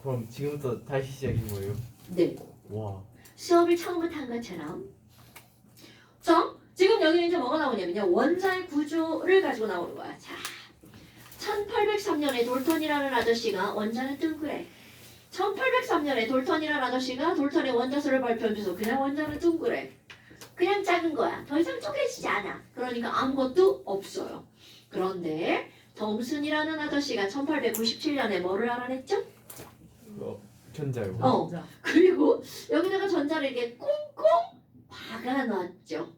그럼 지금부터 다시 시작인 거예요? 네. 와. 수업을 처음부터 한 것처럼. 자, 지금 여기는 이제 뭐가 나오냐면요. 원자의 구조를 가지고 나오는 거야. 자, 1803년에 돌턴이라는 아저씨가 원자는 둥그레. 1803년에 돌턴이라는 아저씨가 돌턴의 원자설을 발표하면서 그냥 원자는 둥그레. 그냥 작은 거야. 더 이상 쪼개지지 않아. 그러니까 아무것도 없어요. 그런데 덤슨이라는 아저씨가 1897년에 뭐를 알아냈죠? 전자요. 그리고 여기다가 전자를 이렇게 꽁꽁 박아놨죠.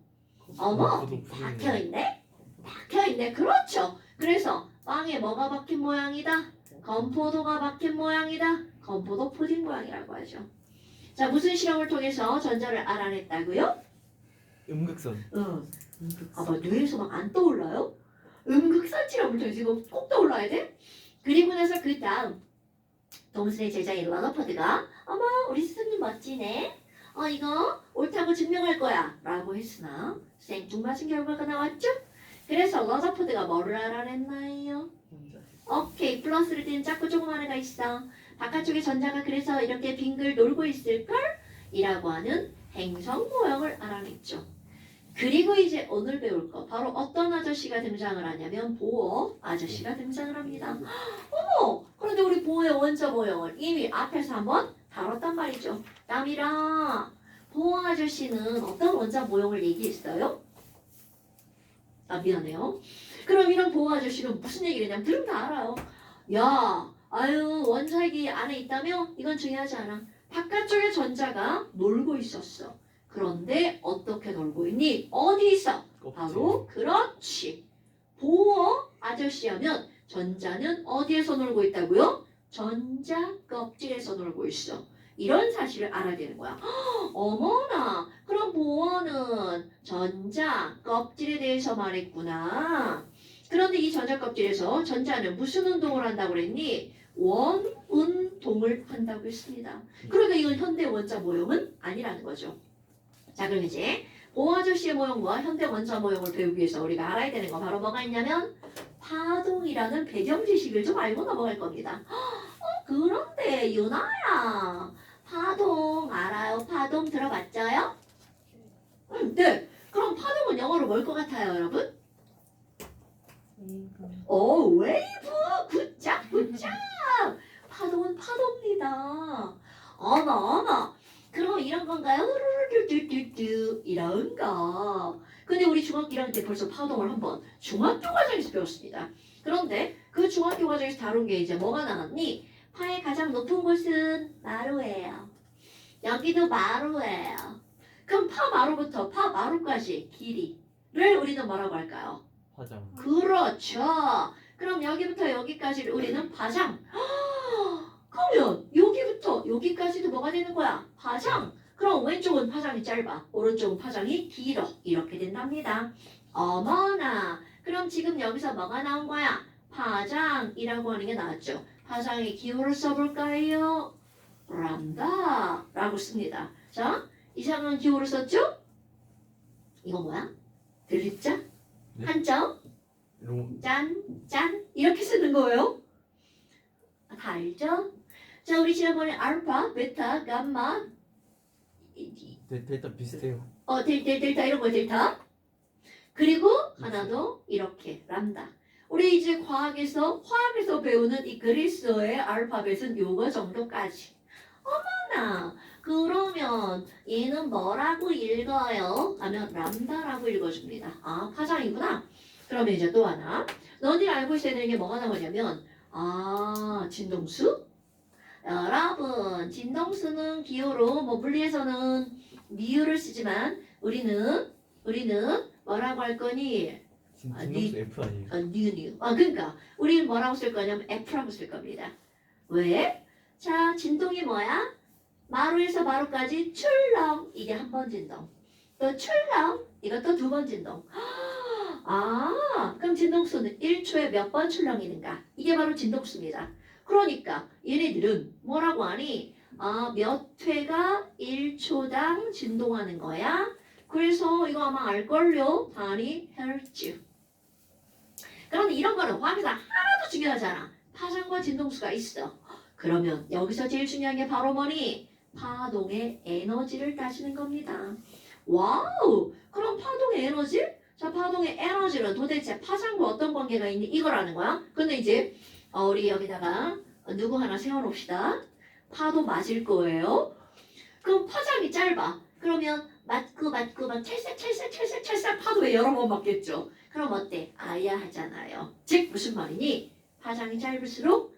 어머, 박혀있네? 박혀있네. 그렇죠. 그래서 빵에 뭐가 박힌 모양이다? 건포도가 박힌 모양이다. 건포도 푸딩 모양이라고 하죠. 자, 무슨 실험을 통해서 전자를 알아냈다고요? 음극선. 응. 뭐 뇌에서 막 안 떠올라요? 음극선 실험을 통해서 이거 꼭 떠올라야 돼? 그리고 나서 그 다음 톰슨의 제자인 러더퍼드가 어머 우리 스승님 멋지네. 이거 옳다고 증명할 거야 라고 했으나 생뚱맞은 결과가 나왔죠? 그래서 러더퍼드가 뭐를 알아냈나요? 오케이 플러스를 띤 작고 조그만 애가 있어. 바깥쪽에 전자가 그래서 이렇게 빙글 놀고 있을걸? 이라고 하는 행성 모형을 알아냈죠. 그리고 이제 오늘 배울 거 바로 어떤 아저씨가 등장을 하냐면 보어 아저씨가 등장을 합니다. 어머! 그런데 우리 보어의 원자 모형을 이미 앞에서 한번 다뤘단 말이죠. 남이라 보어 아저씨는 어떤 원자 모형을 얘기했어요? 아 미안해요. 그럼 이런 보어 아저씨는 무슨 얘기를 했냐면 들으면 다 알아요. 야 아유 원자핵이 안에 있다며? 이건 중요하지 않아. 바깥쪽에 전자가 놀고 있었어. 그런데 어떻게 놀고 있니? 어디서? 바로 그렇지. 보어 아저씨 하면 전자는 어디에서 놀고 있다고요? 전자 껍질에서 놀고 있어. 이런 사실을 알아야 되는 거야. 어머나, 그럼 보어는 전자 껍질에 대해서 말했구나. 그런데 이 전자 껍질에서 전자는 무슨 운동을 한다고 그랬니? 원 운동을 한다고 했습니다. 그러니까 이건 현대 원자 모형은 아니라는 거죠. 자 그럼 이제 보어 아저씨의 모형과 현대 원자 모형을 배우기 위해서 우리가 알아야 되는 거 바로 뭐가 있냐면 파동이라는 배경 지식을 좀 알고 넘어갈 겁니다. 그런데 유나야 파동 알아요? 파동 들어봤죠요? 네. 그럼 파동은 영어로 뭘 것 같아요 여러분? 웨이브 굿잡 굿잡 파동은 파도입니다. 어머 그럼 이런 건가요? 뚜뚜뚜뚜 이런 거. 근데 우리 중학교 1학년 때 벌써 파동을 한번 중학교 과정에서 배웠습니다. 그런데 그 중학교 과정에서 다룬 게 이제 뭐가 나왔니? 파의 가장 높은 곳은 마루예요. 여기도 마루예요. 그럼 파 마루부터 파 마루까지 길이를 우리는 뭐라고 할까요? 화장. 그렇죠. 그럼 여기부터 여기까지를 우리는 파장. 그러면 여기부터 여기까지도 뭐가 되는 거야? 파장. 그럼 왼쪽은 파장이 짧아. 오른쪽은 파장이 길어. 이렇게 된답니다. 어머나. 그럼 지금 여기서 뭐가 나온 거야? 파장이라고 하는 게 나왔죠. 파장의 기호를 써볼까요? 람다 라고 씁니다. 자, 이상한 기호를 썼죠? 이거 뭐야? 들리자? 네. 한점 짠 이렇게 쓰는 거예요. 다 알죠? 자 우리 지난번에 알파, 베타, 감마 데이터 비슷해요. 델타 이런 거 델타 그리고 하나 더 이렇게 람다. 우리 이제 화학에서 배우는 이 그리스어의 알파벳은 요거 정도까지. 어머나 그러면 얘는 뭐라고 읽어요? 하면 람다라고 읽어줍니다. 아 파장이구나. 그러면 이제 또 하나 너희들이 알고 있어야 되는 게 뭐가 나오냐면 진동수? 여러분 진동수는 기호로 물리에서는 미우를 쓰지만 우리는 뭐라고 할 거니? 진동수 F 아니에요? 뉴. 그러니까 우리는 뭐라고 쓸 거냐면 F라고 쓸 겁니다. 왜? 자 진동이 뭐야? 마루에서 마루까지 출렁 이게 한 번 진동. 또 출렁 이것도 두 번 진동. 그럼 진동수는 1초에 몇 번 출렁이는가? 이게 바로 진동수입니다. 그러니까 얘네들은 뭐라고 하니? 몇 회가 1초당 진동하는 거야? 그래서 이거 아마 알걸요? 단위 헤르츠. 그런데 이런 거는 화학에서 하나도 중요하지 않아. 파장과 진동수가 있어. 그러면 여기서 제일 중요한 게 바로 뭐니? 파동의 에너지를 따지는 겁니다. 와우! 그럼 파동의 에너지? 자, 파동의 에너지는 도대체 파장과 어떤 관계가 있니? 이거라는 거야. 근데 이제 우리 여기다가 누구 하나 세워놓읍시다. 파도 맞을 거예요. 그럼 파장이 짧아. 그러면 맞고 막 찰싹 파도에 여러 번 맞겠죠. 그럼 어때? 아야하잖아요. 즉 무슨 말이니? 파장이 짧을수록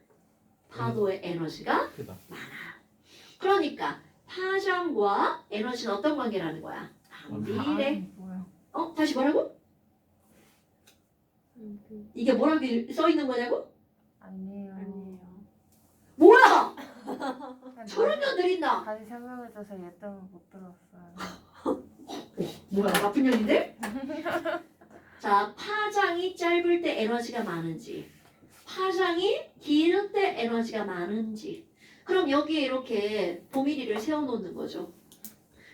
파도의 에너지가 크다. 많아. 그러니까 파장과 에너지는 어떤 관계라는 거야? 반비례. 뭐야? 다시 뭐라고? 이게 뭐라고 써 있는 거냐고? 아니에요. 뭐야? 그냥 저런 년들 있나? 다시 설명해줘서 얘 때문에 못 들었어요. 뭐야 나쁜 년인데? 자, 파장이 짧을 때 에너지가 많은지, 파장이 길 때 에너지가 많은지. 그럼 여기에 이렇게 보밀이를 세워놓는 거죠.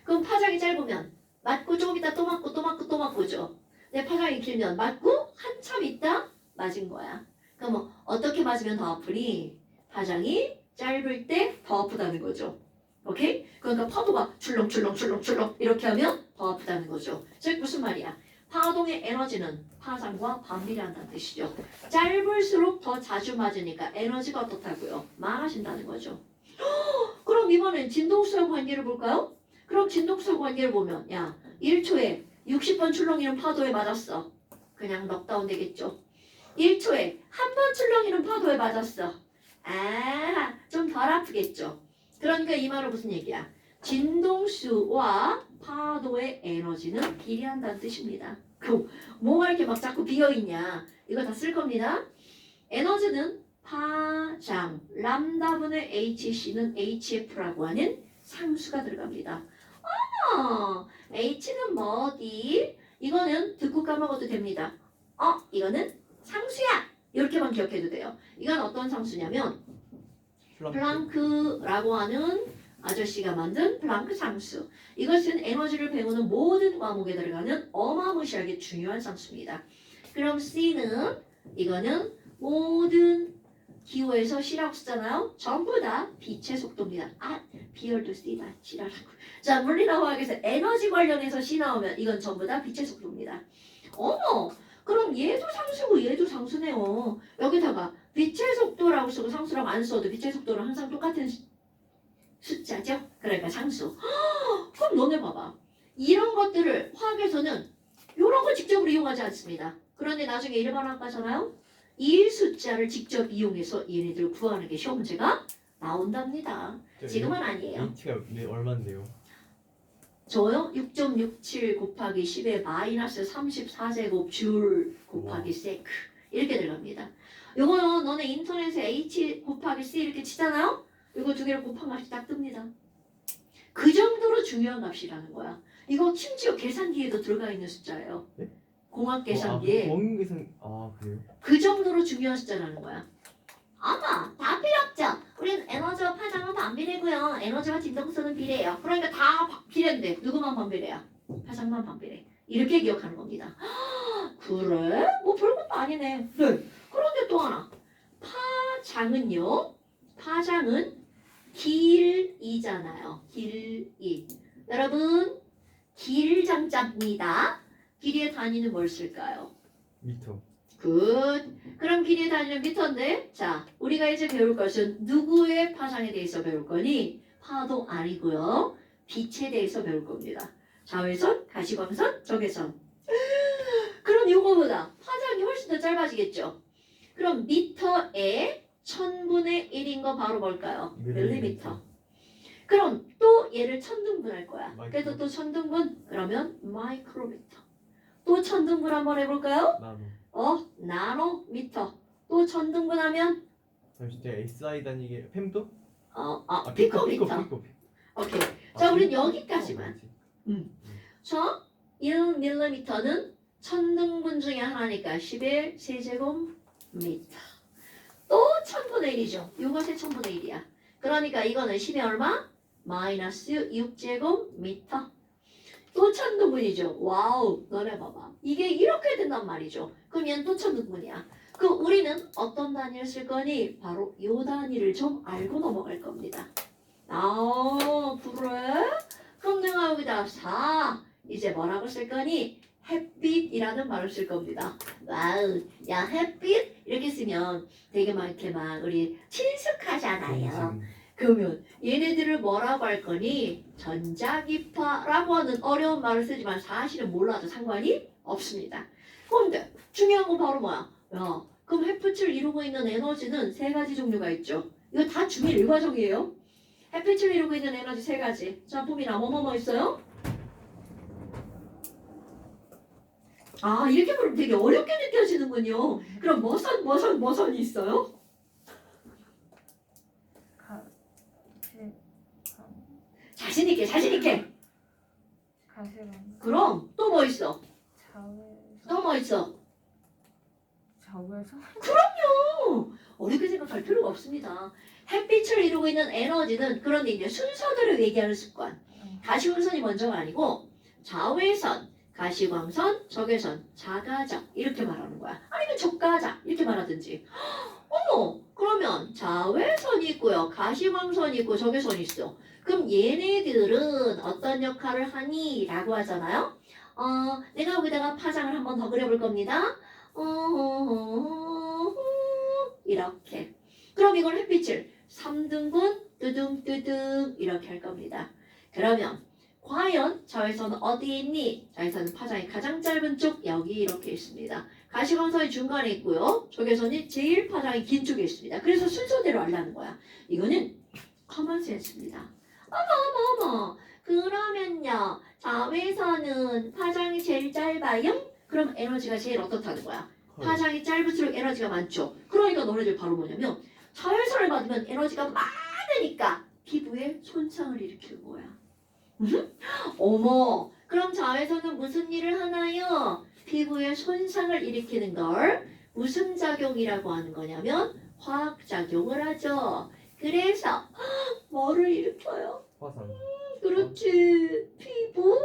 그럼 파장이 짧으면 맞고 조금 있다 또 맞고 또 맞고 또 맞고죠. 근데 파장이 길면 맞고 한참 있다 맞은 거야. 그럼 뭐 어떻게 맞으면 더 아프니? 파장이 짧을 때 더 아프다는 거죠. 오케이? 그러니까 파도가 출렁출렁 이렇게 하면 더 아프다는 거죠. 즉 무슨 말이야? 파동의 에너지는 파장과 반비례한다는 뜻이죠. 짧을수록 더 자주 맞으니까 에너지가 어떻다고요? 많아진다는 거죠. 그럼 이번엔 진동수와 관계를 볼까요? 그럼 진동수와 관계를 보면 야 1초에 60번 출렁이는 파도에 맞았어. 그냥 넉다운 되겠죠. 1초에 한 번 출렁이는 파도에 맞았어. 좀 덜 아프겠죠. 그러니까 이 말은 무슨 얘기야? 진동수와 파도의 에너지는 비례한다는 뜻입니다. 그럼 뭐가 이렇게 막 자꾸 비어있냐? 이거 다 쓸 겁니다. 에너지는 파장, 람다분의 HC는 HF라고 하는 상수가 들어갑니다. H는 뭐디? 이거는 듣고 까먹어도 됩니다. 이거는 상수야! 이렇게만 기억해도 돼요. 이건 어떤 상수냐면 플랑크라고 하는 아저씨가 만든 플랑크 상수. 이것은 에너지를 배우는 모든 과목에 들어가는 어마무시하게 중요한 상수입니다. 그럼 C는 이거는 모든 기호에서 C라고 쓰잖아요. 전부 다 빛의 속도입니다. 비열도 C다. C라고. 자, 물리나화학에서 에너지 관련해서 C 나오면 이건 전부 다 빛의 속도입니다. 어머! 그럼 얘도 상수고 얘도 상수네요. 여기다가 빛의 속도라고 쓰고 상수라고 안 써도 빛의 속도는 항상 똑같은 숫자죠? 그러니까 상수. 그럼 너네 봐봐. 이런 것들을 화학에서는 이런 걸 직접으로 이용하지 않습니다. 그런데 나중에 일반학과잖아요. 이 숫자를 직접 이용해서 얘네들을 구하는 게 시험 문제가 나온답니다. 지금은 아니에요. H가 얼마인데요? 저요? 6.67 곱하기 10의 마이너스 34제곱 줄 곱하기 세크 이렇게 들어갑니다. 요거는 너네 인터넷에 H 곱하기 C 이렇게 치잖아요? 이거 두 개를 곱한 값이 딱 뜹니다. 그 정도로 중요한 값이라는 거야. 이거 심지어 계산기에도 들어가 있는 숫자예요. 네? 공학 계산기에 공계산 그래요? 그 정도로 중요한 숫자라는 거야. 아마 다 필요 없죠. 우리는 에너지와 파장은 반비례고요. 에너지와 진동수는 비례예요. 그러니까 다 비례인데 누구만 반비례야? 파장만 반비례. 이렇게 기억하는 겁니다. 그래? 뭐 별것도 아니네. 네. 그런데 또 하나. 파장은 길이잖아요. 길이. 여러분 길장자입니다. 길이의 단위는 뭘 쓸까요? 미터. 굿. 그럼 길이의 단위는 미터인데 자 우리가 이제 배울 것은 누구의 파장에 대해서 배울 거니? 파도 아니고요. 빛에 대해서 배울 겁니다. 자외선, 가시광선, 적외선. 그럼 이거보다 파장이 훨씬 더 짧아지겠죠? 그럼 미터에 1000분의 1인 거 바로 뭘까요? 밀리미터. 그럼 또 얘를 천등분할 거야. 그래서 또 천등분 그러면 마이크로미터. 또 천등분 한번 해볼까요? 나노. 나노미터. 또 천등분하면 잠시 제가 SI 단위게 fem도? 피코미터. 피코. 오케이. 자, 우린 여기까지만. 저 1mm는 천등분 중에 하나니까 11 세제곱미터. 또 1000분의 1이죠. 이것의 1000분의 1이야. 그러니까 이거는 10의 얼마? 마이너스 6제곱미터. 또 천등분이죠. 와우, 너네 봐봐. 이게 이렇게 된단 말이죠. 그럼 얘는 또 천등분이야. 그 우리는 어떤 단위를 쓸 거니? 바로 요 단위를 좀 알고 넘어갈 겁니다. 아, 그래? 그럼 내가 여기다 4 이제 뭐라고 쓸 거니? 햇빛이라는 말을 쓸 겁니다. 와우, 야 햇빛 이렇게 쓰면 되게 막 이렇게 막 우리 친숙하잖아요. 그러면 얘네들을 뭐라고 할 거니? 전자기파라고 하는 어려운 말을 쓰지만 사실은 몰라도 상관이 없습니다. 그런데 중요한 건 바로 뭐야? 야, 그럼 햇빛을 이루고 있는 에너지는 세 가지 종류가 있죠. 이거 다 중1 일과정이에요. 햇빛을 이루고 있는 에너지 세 가지. 자, 봄이나 뭐뭐뭐 있어요? 아, 이렇게 보면 되게 어렵게 느껴지는군요. 그럼 뭐선이 있어요? 자신 있게. 가시방. 그럼 또 뭐 있어? 자외선. 또 뭐 있어? 자외선. 어렵게 생각할 필요가 없습니다. 햇빛을 이루고 있는 에너지는 그런데 이제 순서대로 얘기하는 습관. 가시광선이 먼저가 아니고 자외선, 가시광선, 적외선, 자가적 이렇게 말하는 거야. 아니면 적가적 이렇게 말하든지. 어머, 그러면 자외선이 있고요, 가시광선이 있고 적외선이 있어. 그럼 얘네들은 어떤 역할을 하니? 라고 하잖아요. 내가 여기다가 파장을 한번 더 그려볼 겁니다. 이렇게. 그럼 이걸 햇빛을 3등분 뜨둥뜨둥 이렇게 할 겁니다. 그러면 과연 자외선은 어디에 있니? 자외선은 파장이 가장 짧은 쪽 여기 이렇게 있습니다. 가시광선이 중간에 있고요. 적외선이 제일 파장이 긴 쪽에 있습니다. 그래서 순서대로 알라는 거야. 이거는 커먼 센스입니다. 어머. 그러면요. 자외선은 파장이 제일 짧아요? 그럼 에너지가 제일 어떻다는 거야? 파장이 짧을수록 에너지가 많죠. 그러니까 너네들 바로 뭐냐면 자외선을 받으면 에너지가 많으니까 피부에 손상을 일으키는 거야. 어머, 그럼 자외선은 무슨 일을 하나요? 피부에 손상을 일으키는 걸 무슨 작용이라고 하는 거냐면 화학작용을 하죠. 그래서 뭐를 일으켜요? 화상. 그렇지. 피부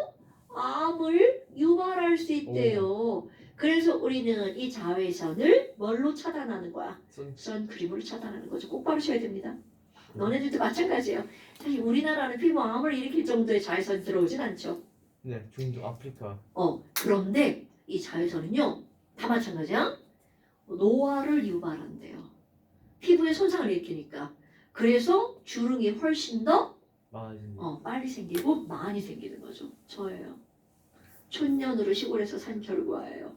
암을 유발할 수 있대요. 그래서 우리는 이 자외선을 뭘로 차단하는 거야? 선크림으로 차단하는 거죠. 꼭 바르셔야 됩니다. 너네들도 마찬가지예요. 사실 우리나라는 피부 암을 일으킬 정도의 자외선이 들어오진 않죠. 네, 중동 아프리카. 그런데 이 자외선은요, 다 마찬가지야. 노화를 유발한대요. 피부에 손상을 일으키니까. 그래서 주름이 훨씬 더 많아집니다. 빨리 생기고 많이 생기는 거죠. 저예요. 촌년으로 시골에서 산 결과예요.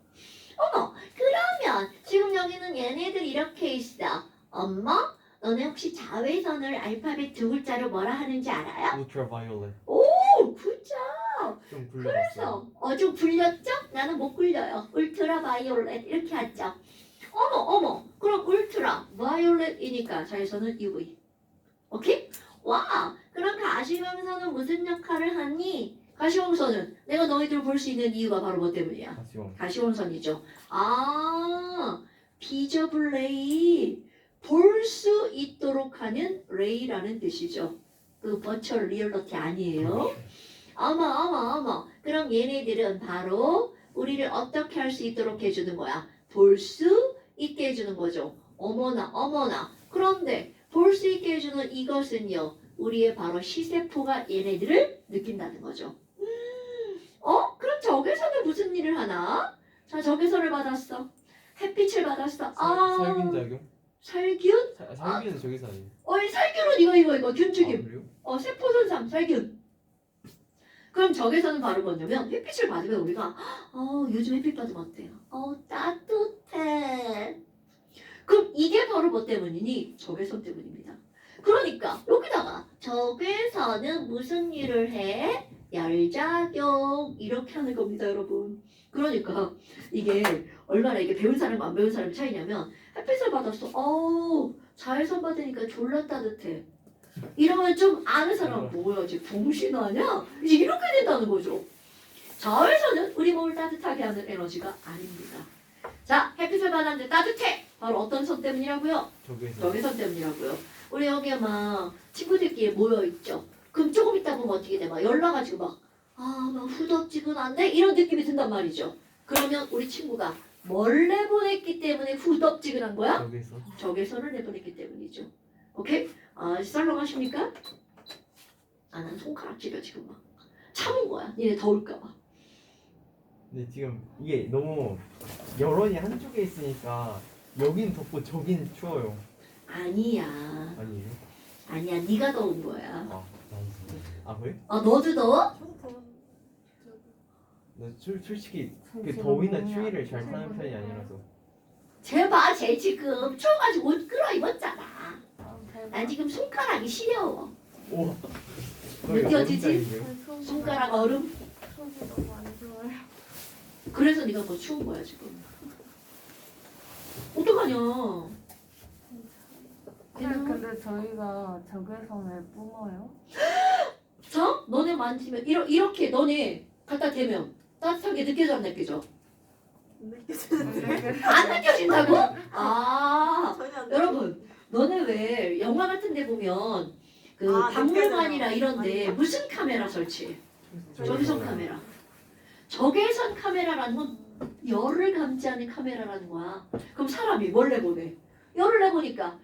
어머, 그러면 지금 여기는 얘네들 이렇게 있어. 엄마, 너네 혹시 자외선을 알파벳 두 글자로 뭐라 하는지 알아요? 울트라바이올렛. 오, 굿자. 좀 그래서 불려봤어요. 좀 굴렸죠? 나는 못 굴려요. 울트라 바이올렛 이렇게 하죠. 어머. 그럼 울트라 바이올렛이니까 자외선은 UV. 오케이? 와, 그럼 가시광선은 무슨 역할을 하니? 가시광선은 내가 너희들 볼 수 있는 이유가 바로 뭐 때문이야? 가시광. 가시광선이죠. 비저블 레이, 볼 수 있도록 하는 레이라는 뜻이죠. 그 버추얼 리얼리티 아니에요. 어머. 그럼 얘네들은 바로 우리를 어떻게 할 수 있도록 해주는 거야? 볼 수 있게 해주는 거죠. 어머나. 그런데 볼 수 있게 해주는 이것은요, 우리의 바로 시세포가 얘네들을 느낀다는 거죠. 그럼 적외선은 무슨 일을 하나? 자, 적외선을 받았어. 햇빛을 받았어. 살균 작용? 살균? 살균은 저기서 아니에요. 이 살균은 이거 균죽임. 그래요? 세포 손상, 살균. 그럼 적외선은 바로 뭐냐면 햇빛을 받으면 우리가 요즘 햇빛 받으면 어때요? 따뜻해. 그럼 이게 바로 뭐 때문이니? 적외선 때문입니다. 그러니까 여기다가 적외선은 무슨 일을 해? 열작용 이렇게 하는 겁니다, 여러분. 그러니까 이게 얼마나 이게 배운 사람과 안 배운 사람의 차이냐면 햇빛을 받았어. 자외선 받으니까 졸라 따뜻해. 이러면 좀 아는 사람 뭐야, 지금 병신하냐? 이렇게 된다는 거죠. 자외선은 우리 몸을 따뜻하게 하는 에너지가 아닙니다. 자, 햇빛을 받았는데 따뜻해. 바로 어떤 선 때문이라고요? 적외선 때문이라고요. 우리 여기에 막 친구들끼리 모여 있죠. 그럼 조금 있다 보면 어떻게 돼? 막 열나가지고 막 후덥지근한데 이런 느낌이 든단 말이죠. 그러면 우리 친구가 뭘 내보냈기 때문에 후덥지근한 거야? 여기서 적외선을 내보냈기 때문이죠. 오케이? 아, 썰렁하십니까? 아, 난 손가락 찌려 지금 막. 참은 거야. 얘네 더울까 봐. 근데 지금 이게 너무 여론이 한쪽에 있으니까 여긴 덥고 저긴 추워요. 아니야. 아니에요? 아니야. 네가 더운 거야. 아 그래? 아, 너도 더워? 나 솔직히 그 더위나 추위를 잘 타는 편이 아니라서. 제발, 쟤 지금 추워가지고 옷 끌어입었잖아. 난 지금 손가락이 시려워. 오. 느껴지지? 손가락 얼음. 속이 너무 안 좋아요. 그래서 네가 더 추운 거야 지금. 어떡하냐? 근데 저희가 적외선을 뿜어요? 자, 너네 만지면 이렇게 너네 갖다 대면 따뜻하게 느껴져 안 느껴져? 안 느껴진다고? 아, 전혀 안 여러분, 너네 왜 영화 같은 데 보면 그 아, 박물관이나 느껴져요. 이런데 아니요. 무슨 카메라 설치? 적외선 카메라. 적외선 카메라라는 건 열을 감지하는 카메라라는 거야. 그럼 사람이 뭘 내보내? 열을 내보니까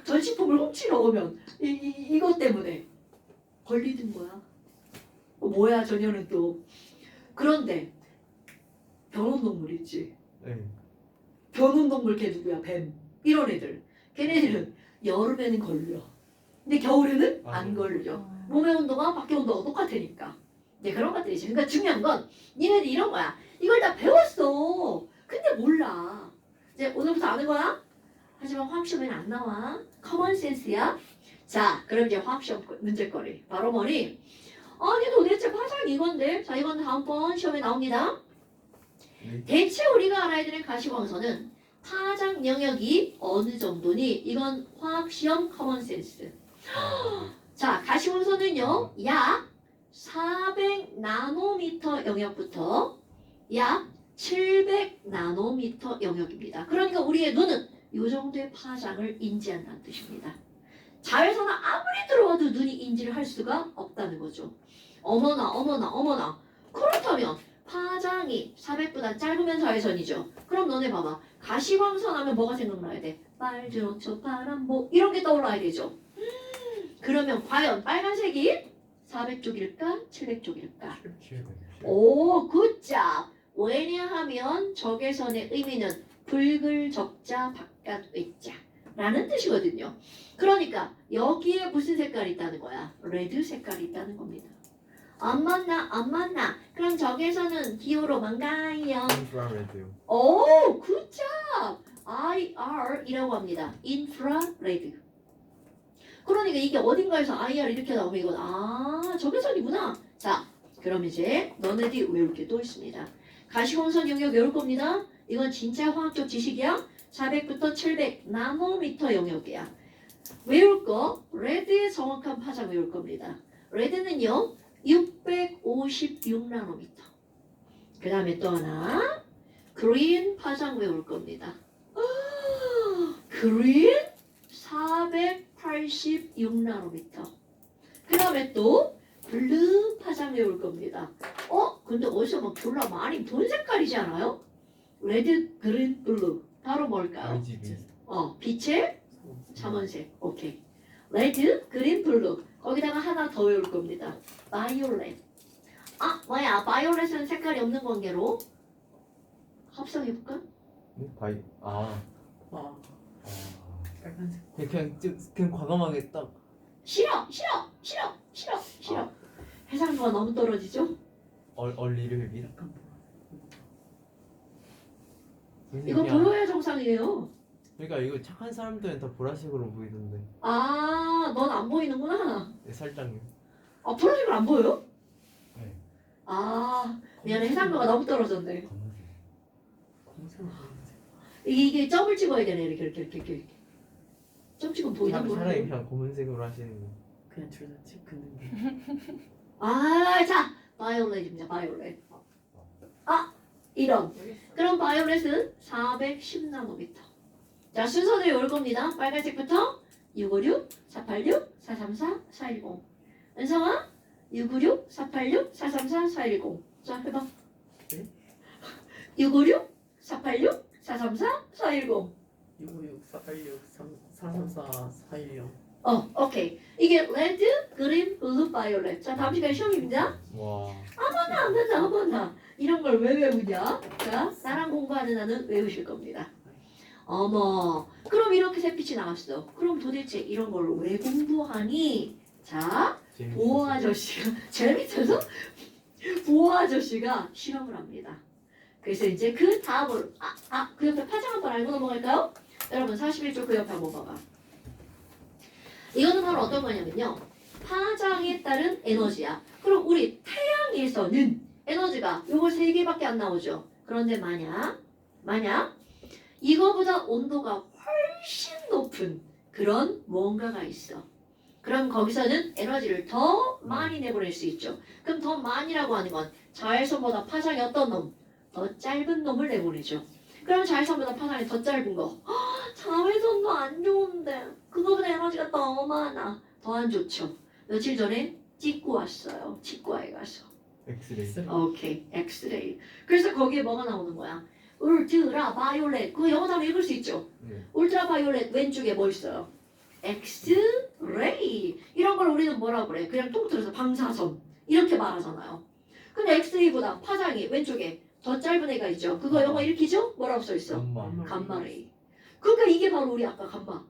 전시품을 훔치러 오면 이것 때문에 걸리는 거야. 뭐야 저녀는 또. 그런데 변온동물 있지. 네. 변온동물 걔 누구야? 뱀. 이런 애들. 걔네들은 여름에는 걸려. 근데 겨울에는 안 걸려. 몸의 온도가 밖의 온도가 똑같으니까. 이제 그런 것들이지. 그러니까 중요한 건 니네들 이런 거야. 이걸 다 배웠어. 근데 몰라. 이제 오늘부터 아는 거야? 하지만 화학시험에는 안 나와. 커먼 센스야. 자, 그럼 이제 화학시험 문제거리. 바로 뭐니? 아니 도대체 파장이 이건데. 자, 이건 다음번 시험에 나옵니다. 네. 대체 우리가 알아야 되는 가시광선은 파장 영역이 어느 정도니? 이건 화학시험 커먼 센스. 자, 가시광선은요, 약 400 나노미터 영역부터 약 700 나노미터 영역입니다. 그러니까 우리의 눈은 이 정도의 파장을 인지한다는 뜻입니다. 자외선은 아무리 들어와도 눈이 인지를 할 수가 없다는 거죠. 어머나. 그렇다면 파장이 400보다 짧으면 자외선이죠. 그럼 너네 봐봐. 가시광선 하면 뭐가 생각나야 돼? 빨주노초 파란보 이런 게 떠올라야 되죠. 그러면 과연 빨간색이 400쪽일까? 700쪽일까? 오, 굿잡. 왜냐하면 적외선의 의미는 붉을 적자 바깥 의자 라는 뜻이거든요. 그러니까 여기에 무슨 색깔이 있다는 거야? 레드 색깔이 있다는 겁니다. 안 맞나? 그럼 적외선은 기호로 뭔가요? 인프라레드요. 오, 굿잡. IR이라고 합니다. 인프라레드. 그러니까 이게 어딘가에서 IR 이렇게 나오면 이건 적외선이구나. 자, 그럼 이제 너네들이 외울 게 또 있습니다. 가시광선 영역 외울 겁니다. 이건 진짜 화학적 지식이야. 400부터 700 나노미터 영역이야. 외울 거 레드의 정확한 파장 외울 겁니다. 레드는요 656 나노미터. 그 다음에 또 하나 그린 파장 외울 겁니다. 그린 486 나노미터. 그 다음에 또 블루 파장 외울 겁니다. 근데 어디서 막 졸라 많이 돈 색깔이지 않아요? 레드, 그린, 블루. 바로 뭘까요? RGB. 빛의 삼원색. 오케이. 레드, 그린, 블루. 거기다가 하나 더 외울 겁니다. 바이올렛. 뭐야? 바이올렛은 색깔이 없는 관계로 합성해볼까? 바이. 빨간색. 그냥 과감하게 딱. 싫어. 해상도가 너무 떨어지죠? 얼리를 heb니다. 이거 보여야 정상이에요. 그러니까 이거 착한 사람들은 다 보라색으로 보이던데. 넌 안 보이는구나. 네, 살짝요. 보라색을 안 보여요? 네. 미안해. 해상도가 너무 떨어졌네. 검색. 이게 점을 찍어야 되네. 이렇게. 점 찍으면 보이는 거야. 차라리 그냥 검은색으로 하시는 거. 그냥 둘 다 찍는 게. 자, 바이올렛입니다. 바이올렛. 이런. 그럼 바이올렛은 410 나노미터. 자, 순서대로 올 겁니다. 빨간색부터 656, 486, 434, 410. 은성아, 656, 486, 434, 410. 자, 해봐. 네? 656, 486, 434, 410. 656 486 434 410. 오케이. 이게 레드, 그린, 블루, 바이올렛. 자, 다음 시간에 시험입니다. 와. 한번 더. 이런 걸 왜 외우냐? 자, 나랑 공부하는 나는 외우실 겁니다. 어머, 그럼 이렇게 셋빛이 나왔어. 그럼 도대체 이런 걸 왜 공부하니? 자, 보호 아저씨가 제일 밑에서 보호 아저씨가 실험을 합니다. 그래서 이제 그 다음으로 그 옆에 파장 한번 알고 넘어갈까요? 여러분 41쪽 그 옆에 한번 봐봐. 이거는 바로 어떤 거냐면요. 파장에 따른 에너지야. 그럼 우리 태양에서는 에너지가 요거 3개밖에 안 나오죠. 그런데 만약 이거보다 온도가 훨씬 높은 그런 뭔가가 있어. 그럼 거기서는 에너지를 더 많이 내보낼 수 있죠. 그럼 더 많이라고 하는 건 자외선보다 파장이 어떤 놈? 더 짧은 놈을 내보내죠. 그럼 자외선보다 파장이 더 짧은 거. 자외선도 안 좋은데 그거보다 에너지가 너무 많아. 더 안 좋죠. 며칠 전에 찍고 왔어요. 치과에 가서. 엑스레이. 오케이. 엑스레이. 그래서 거기에 뭐가 나오는 거야? 울트라 바이올렛. 그거 영어 단어 읽을 수 있죠? 네. 울트라 바이올렛 왼쪽에 뭐 있어요? 엑스레이. 이런 걸 우리는 뭐라고 그래? 그냥 통틀어서 방사선 이렇게 말하잖아요. 근데 엑스레이보다 파장이 왼쪽에 더 짧은 애가 있죠. 그거 영어 읽히죠? 뭐라고 써 있어? 엄마. 감마레이. 그러니까 이게 바로 우리 아까 감마.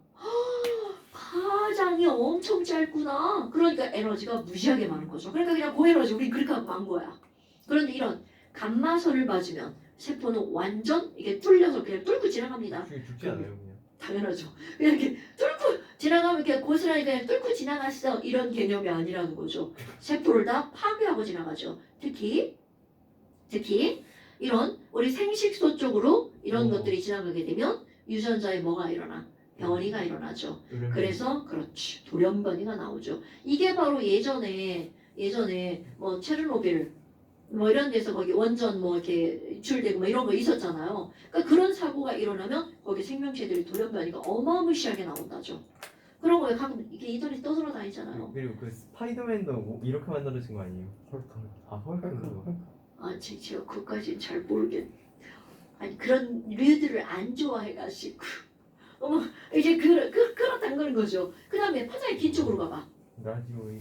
파장이 엄청 짧구나. 그러니까 에너지가 무지하게 많은 거죠. 그러니까 그냥 고에너지 우리 그렇게 하고 만 거야. 그런데 이런 감마선을 맞으면 세포는 완전 이게 뚫려서 그냥 뚫고 지나갑니다. 죽지 않아요 그냥. 당연하죠. 그냥 이렇게 뚫고 지나가면 이렇게 고스란히 그냥 뚫고 지나갔어. 이런 개념이 아니라는 거죠. 세포를 다 파괴하고 지나가죠. 특히 이런 우리 생식소 쪽으로 이런 것들이 지나가게 되면 유전자에 뭐가 일어나? 변이가 일어나죠. 그래서 그렇지 돌연변이가 나오죠. 이게 바로 예전에 뭐 체르노빌 뭐 이런 데서 거기 원전 뭐 이렇게 유출되고 뭐 이런 거 있었잖아요. 그러니까 그런 사고가 일어나면 거기 생명체들이 돌연변이가 어마무시하게 나온다죠. 그런 거에 가끔 이게 인터넷 떠돌아 다니잖아요. 그리고 그 스파이더맨도 뭐 이렇게 만들어진 거 아니에요? 헐크. 제가 그까지는 잘 모르겠. 아니 그런 류들을 안 좋아해가지고. 어머 이제 그렇다는 거는 거죠. 그 다음에 파장의 뒤쪽으로 가봐. 라디오의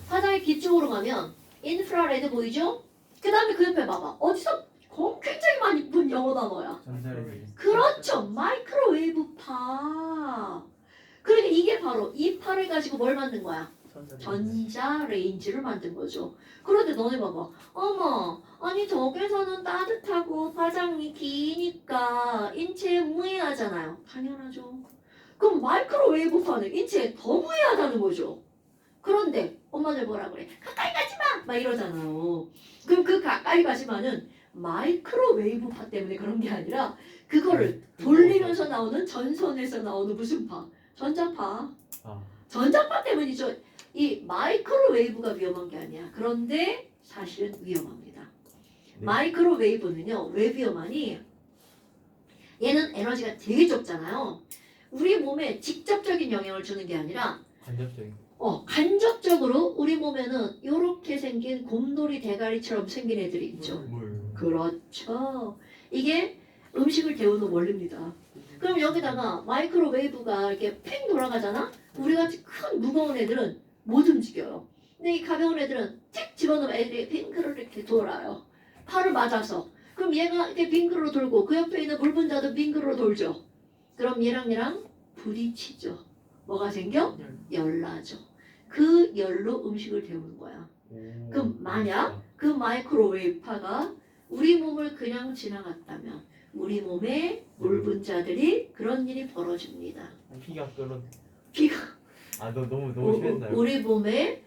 파장의 뒤쪽으로 가면 인프라레드 보이죠? 그 다음에 그 옆에 봐봐. 어디서 굉장히 많이 본 영어 단어야. 전자레인지. 그렇죠. 마이크로웨이브파. 그러니까 이게 바로 이 파를 가지고 뭘 만든 거야? 전자레인지를 만든 거죠. 그런데 너네 봐봐. 어머, 아니 저기서는 따뜻하고 파장이 기니까 인체에 무해하잖아요. 당연하죠. 그럼 마이크로웨이브파는 인체에 더 무해하다는 거죠. 그런데 엄마들 뭐라 그래? 가까이 가지 마! 막 이러잖아요. 그럼 그 가까이 가지마는 마이크로웨이브파 때문에 그런 게 아니라 그거를 돌리면서 나오는 전선에서 나오는 무슨 파? 전자파. 전자파 때문이죠. 이 마이크로웨이브가 위험한 게 아니야. 그런데 사실은 위험합니다. 네. 마이크로웨이브는요. 왜 위험하니? 얘는 에너지가 되게 적잖아요. 우리 몸에 직접적인 영향을 주는 게 아니라 간접적인. 간접적으로 우리 몸에는 이렇게 생긴 곰돌이 대가리처럼 생긴 애들이 있죠. 뭘? 그렇죠. 이게 음식을 데우는 원리입니다. 그럼 여기다가 마이크로웨이브가 이렇게 팽 돌아가잖아? 우리같이 큰 무거운 애들은 못 움직여요. 근데 이 가벼운 애들은 틱 집어넣으면 애들이 빙그르 이렇게 돌아요. 팔을 맞아서. 그럼 얘가 이렇게 빙그르 돌고 그 옆에 있는 물 분자도 빙그르 돌죠. 그럼 얘랑 부딪히죠. 뭐가 생겨? 열나죠. 그 열로 음식을 데우는 거야. 그럼 만약 그 마이크로웨이브 파가 우리 몸을 그냥 지나갔다면 우리 몸에 물 분자들이 그런 일이 벌어집니다. 피가 끓어. 피가 너 너무 심했나요? 우리 몸에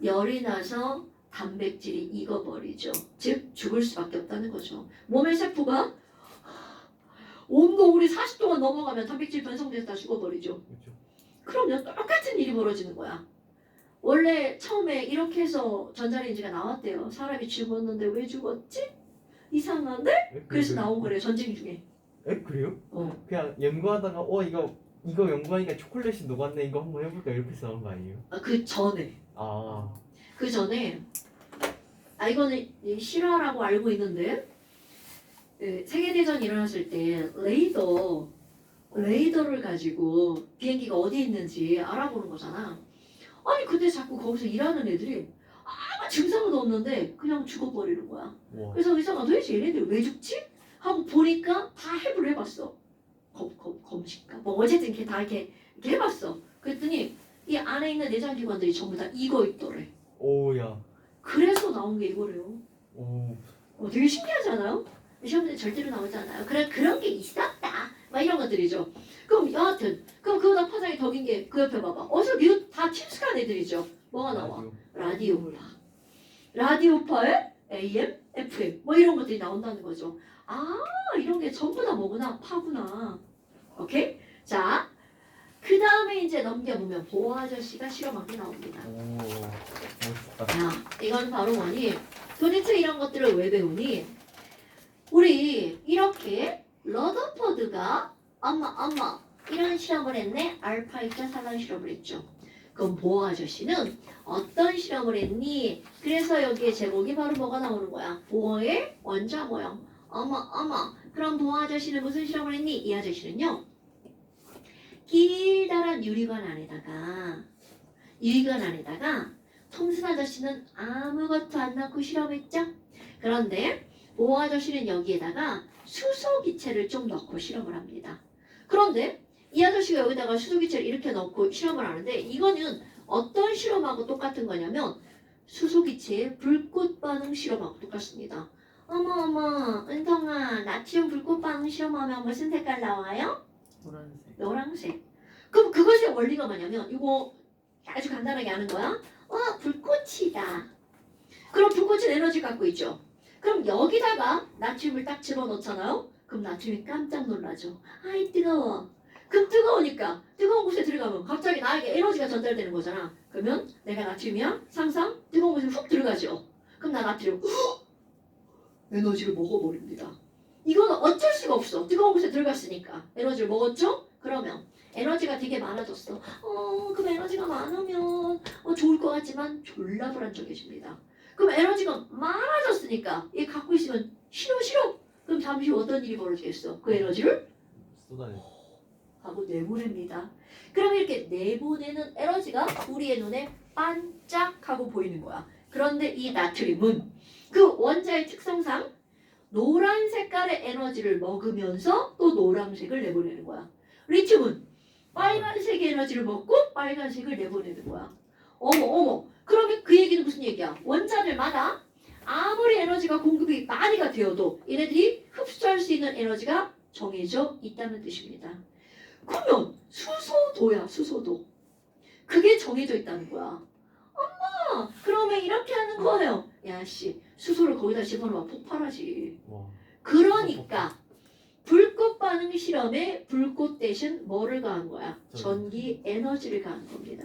열이 나서 단백질이 익어버리죠. 즉 죽을 수밖에 없다는 거죠. 몸의 세포가 온도 우리 40도가 넘어가면 단백질 변성돼서 다 죽어버리죠. 그렇죠. 그러면 똑같은 일이 벌어지는 거야. 원래 처음에 이렇게 해서 전자레인지가 나왔대요. 사람이 죽었는데 왜 죽었지? 이상한데? 그래서 나온 거래요. 전쟁 중에. 에? 그래요? 그냥 연구하다가 이거 연구하니까 초콜릿이 녹았네 이거 한번 해볼까 이렇게 해서 나온 거 아니에요? 그 전에. 그 전에 이거는 실화라고 알고 있는데 세계대전이 일어났을 때 레이더를 가지고 비행기가 어디 있는지 알아보는 거잖아. 아니 근데 자꾸 거기서 일하는 애들이 아무 증상도 없는데 그냥 죽어버리는 거야. 와. 그래서 의사가 도대체 얘네들 왜 죽지? 하고 보니까 다 해부를 해봤어. 검식가 뭐 어쨌든 이렇게 다 이렇게 해봤어. 그랬더니 이 안에 있는 내장기관들이 전부 다 이거 있더래. 오야. 그래서 나온 게 이거래요. 오. 되게 신기하지 않아요? 시험에 절대로 나오지 않아요. 그런 게 있었다. 막 이런 것들이죠. 그럼 여하튼 그럼 그거보다 파장이 더 긴 게 그 옆에 봐봐. 어서 미국 다 친숙한 애들이죠. 뭐가 나와? 라디오파. 라디오파에 AM, FM 뭐 이런 것들이 나온다는 거죠. 아 이런 게 전부 다 뭐구나? 파구나. 오케이? 자, 그 다음에 이제 넘겨보면 보호 아저씨가 실험한 게 나옵니다. 오. 멋있다. 자, 이건 바로 뭐니? 도대체 이런 것들을 왜 배우니? 우리 이렇게 러더퍼드가 엄마 이런 실험을 했네. 알파 입자 산란 실험을 했죠. 그럼 보호 아저씨는 어떤 실험을 했니? 그래서 여기에 제목이 바로 뭐가 나오는 거야? 보호의 원자 모형. 어머. 그럼 보호 아저씨는 무슨 실험을 했니? 이 아저씨는요. 길다란 유리관 안에다가 톰슨 아저씨는 아무것도 안 넣고 실험했죠. 그런데 보호 아저씨는 여기에다가 수소기체를 좀 넣고 실험을 합니다. 그런데 이 아저씨가 여기다가 수소기체를 이렇게 넣고 실험을 하는데 이거는 어떤 실험하고 똑같은 거냐면 수소기체의 불꽃 반응 실험하고 똑같습니다. 어머 은성아 나트륨 불꽃 반응 실험하면 무슨 색깔 나와요? 노란색. 노란색. 그럼 그것의 원리가 뭐냐면 이거 아주 간단하게 아는 거야. 불꽃이다. 그럼 불꽃은 에너지 갖고 있죠. 그럼 여기다가 나트륨을 딱 집어넣잖아요. 그럼 나트륨이 깜짝 놀라죠. 아이 뜨거워. 그럼 뜨거우니까 뜨거운 곳에 들어가면 갑자기 나에게 에너지가 전달되는 거잖아. 그러면 내가 나트륨이야? 상상 뜨거운 곳에 훅 들어가죠. 그럼 나 나트륨 에너지를 먹어버립니다. 이거는 어쩔 수가 없어. 뜨거운 곳에 들어갔으니까 에너지를 먹었죠? 그러면 에너지가 되게 많아졌어. 그럼 에너지가 많으면 좋을 것 같지만 졸라 불안정해집니다. 그럼 에너지가 많아졌으니까 얘 갖고 있으면 싫어. 그럼 잠시 후 어떤 일이 벌어지겠어? 그 에너지를 쏟아내. 하고 내보냅니다. 그럼 이렇게 내보내는 에너지가 우리의 눈에 반짝하고 보이는 거야. 그런데 이 나트륨은 그 원자의 특성상 노란 색깔의 에너지를 먹으면서 또 노란색을 내보내는 거야. 리튬은 빨간색의 에너지를 먹고 빨간색을 내보내는 거야. 어머. 그러면 그 얘기는 무슨 얘기야? 원자들마다 아무리 에너지가 공급이 많이가 되어도 얘네들이 흡수할 수 있는 에너지가 정해져 있다는 뜻입니다. 그러면 수소도야, 수소도. 그게 정해져 있다는 거야. 엄마, 그러면 이렇게 하는 거예요. 야씨, 수소를 거기다 집어넣으면 폭발하지. 와. 그러니까 불꽃 반응 실험에 불꽃 대신 뭐를 가한 거야? 전기 에너지를 가한 겁니다.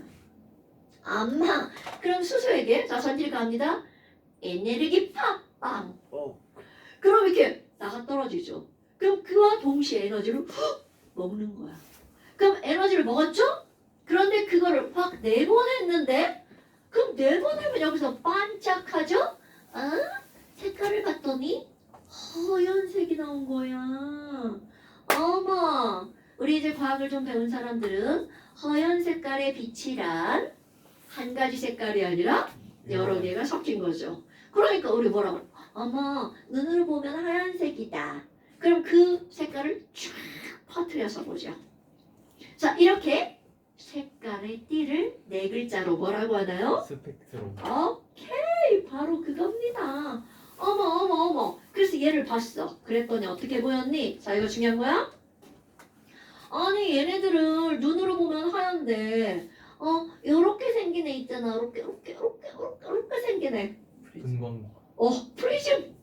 엄마, 그럼 수소에게 자 전기를 가합니다. 에너지 팍빵. 그럼 이렇게 나가 떨어지죠. 그럼 그와 동시에 에너지를 훅 먹는 거야. 그럼 에너지를 먹었죠? 그런데 그거를 확 내보냈는데 그럼 내보내면 여기서 반짝하죠? 색깔을 봤더니 하얀색이 나온 거야. 어머, 우리 이제 과학을 좀 배운 사람들은 하얀 색깔의 빛이란 한 가지 색깔이 아니라 여러 개가 섞인 거죠. 그러니까 우리 뭐라고 그래? 어머, 눈으로 보면 하얀색이다. 그럼 그 색깔을 쫙 퍼뜨려서 보죠. 자, 이렇게 색깔의 띠를 네 글자로 뭐라고 하나요? 스펙트럼. 오케이, 바로 그겁니다. 어머. 그래서 얘를 봤어. 그랬더니 어떻게 보였니? 자, 이거 중요한 거야. 아니, 얘네들을 눈으로 보면 하얀데, 요렇게 생긴 애 있잖아. 요렇게 생긴 애. 분광. 프리즘.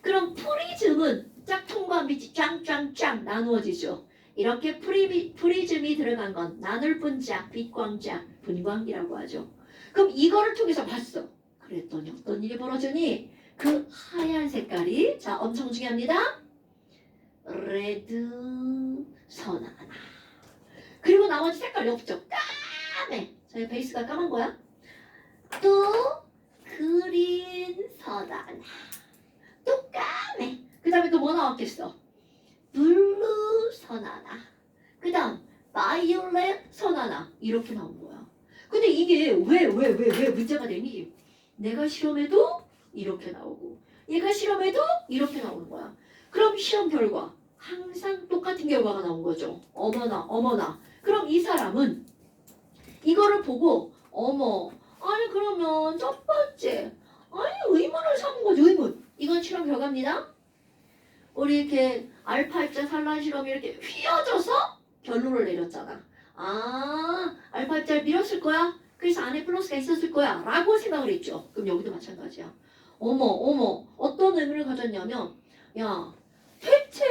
그럼 프리즘은 짝퉁과 빛이 짱 나누어지죠. 이렇게 프리즘이 들어간 건 나눌 분자, 빛광자, 분광이라고 하죠. 그럼 이거를 통해서 봤어. 그랬더니 어떤 일이 벌어지니? 그 하얀 색깔이 자 엄청 중요합니다. 레드 선하나. 그리고 나머지 색깔이 없죠. 까매. 저희 베이스가 까만 거야. 또 그린 선하나. 또 까매. 그 다음에 또 뭐 나왔겠어? 블루 선하나. 그 다음 바이올렛 선하나. 이렇게 나온 거야. 근데 이게 왜 문제가 되니? 내가 실험해도 이렇게 나오고 얘가 실험해도 이렇게 나오는 거야. 그럼 실험 결과 항상 똑같은 결과가 나온 거죠. 어머나. 그럼 이 사람은 이거를 보고 어머, 아니 그러면 첫 번째, 아니 의문을 삼은 거죠. 의문. 이건 실험 결과입니다. 우리 이렇게 알파 입자 산란 실험이 이렇게 휘어져서 결론을 내렸잖아. 아, 알파 입자를 밀었을 거야. 그래서 안에 플러스가 있었을 거야. 라고 생각을 했죠. 그럼 여기도 마찬가지야. 어머, 어떤 의미를 가졌냐면, 야, 대체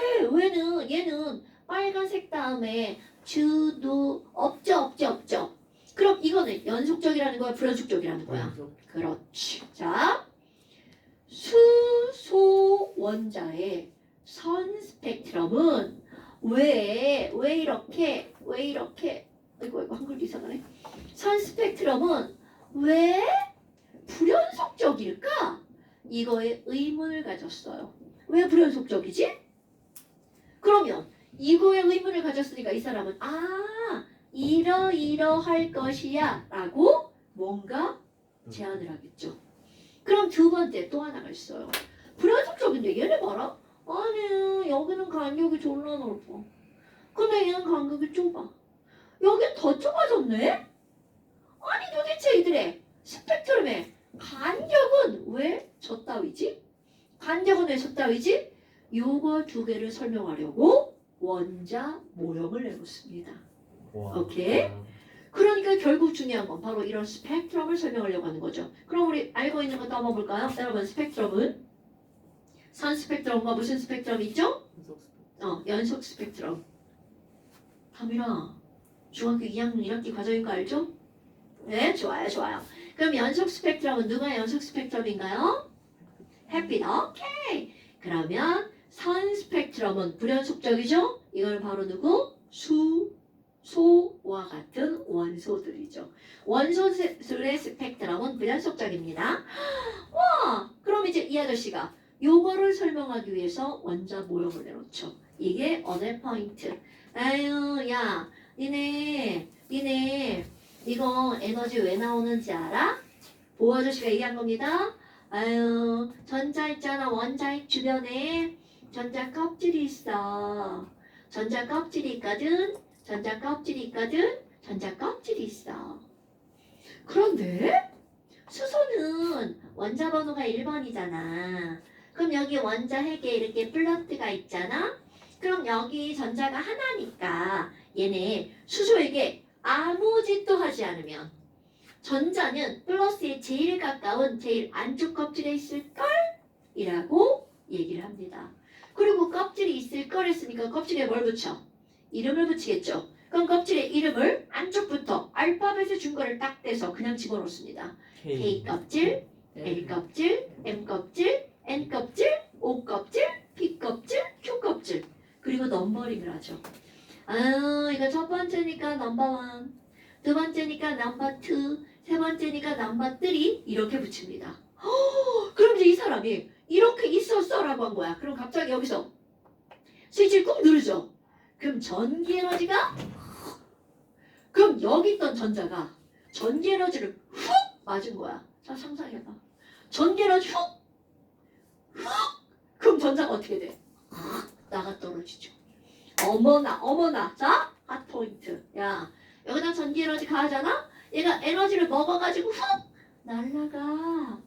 얘는 빨간색 다음에 주도 없죠. 그럼 이거는 연속적이라는 거야, 불연속적이라는 거야. 연속. 그렇지. 자, 수소 원자의 선 스펙트럼은 왜 이렇게 이거 한글도 이상하네. 선 스펙트럼은 왜 불연속적일까? 이거에 의문을 가졌어요. 왜 불연속적이지? 그러면 이거에 의문을 가졌으니까 이 사람은 이러할 것이야 라고 뭔가 제안을 하겠죠. 그럼 두 번째 또 하나가 있어요. 불연속적인데 얘네 봐라. 아니 여기는 간격이 졸라 넓어. 근데 얘는 간격이 좁아. 여긴 더 좁아졌네? 아니 도대체 이들의 스펙트럼의 간격은 왜 저따위지? 요거 두 개를 설명하려고 원자 모형을 내놓습니다. 와. 오케이. 그러니까 결국 중요한 건 바로 이런 스펙트럼을 설명하려고 하는 거죠. 그럼 우리 알고 있는 것도 한번 볼까요? 여러분 스펙트럼은 선 스펙트럼과 무슨 스펙트럼이 있죠? 연속. 연속 스펙트럼. 담이라 중학교 2학년 1학기 과정인 거 알죠? 네, 좋아요. 그럼 연속 스펙트럼은 누가 연속 스펙트럼인가요? 햇빛. 오케이. 그러면 선 스펙트럼은 불연속적이죠? 이걸 바로 누구? 수소와 같은 원소들이죠. 원소들의 스펙트럼은 불연속적입니다. 와, 그럼 이제 이 아저씨가 요거를 설명하기 위해서 원자 모형을 내놓죠. 이게 어느 포인트. 아유, 야, 니네 이거 에너지 왜 나오는지 알아? 보호 아저씨가 얘기한 겁니다. 아유, 전자 있잖아. 원자핵 주변에 전자 껍질이 있어. 전자 껍질이 있거든. 전자 껍질이 있어. 그런데 수소는 원자 번호가 1번이잖아. 그럼 여기 원자핵에 이렇게 플러트가 있잖아. 그럼 여기 전자가 하나니까 얘네 수소에게 아무 짓도 하지 않으면 전자는 플러스에 제일 가까운 제일 안쪽 껍질에 있을걸? 이라고 얘기를 합니다. 그리고 껍질이 있을걸 했으니까 껍질에 뭘 붙여? 이름을 붙이겠죠. 그럼 껍질에 이름을 안쪽부터 알파벳의 중거를 딱 떼서 그냥 집어넣습니다. K 껍질, L 껍질, M 껍질, N 껍질, O 껍질, P 껍질, Q 껍질. 그리고 넘버링을 하죠. 이거 첫 번째니까 넘버 1, 두 번째니까 넘버 2, 세 번째니까 넘버 3 이렇게 붙입니다. 그럼 이제 이 사람이 이렇게 있었어라고 한 거야. 그럼 갑자기 여기서 스위치를 꾹 누르죠. 그럼 전기 에너지가 그럼 여기 있던 전자가 전기 에너지를 훅 맞은 거야. 자 상상해봐. 전기 에너지 훅 그럼 전자가 어떻게 돼? 나가 떨어지죠. 어머나. 자, 핫 포인트. 야, 여기다 전기 에너지 가하잖아? 얘가 에너지를 먹어가지고 훅 날아가.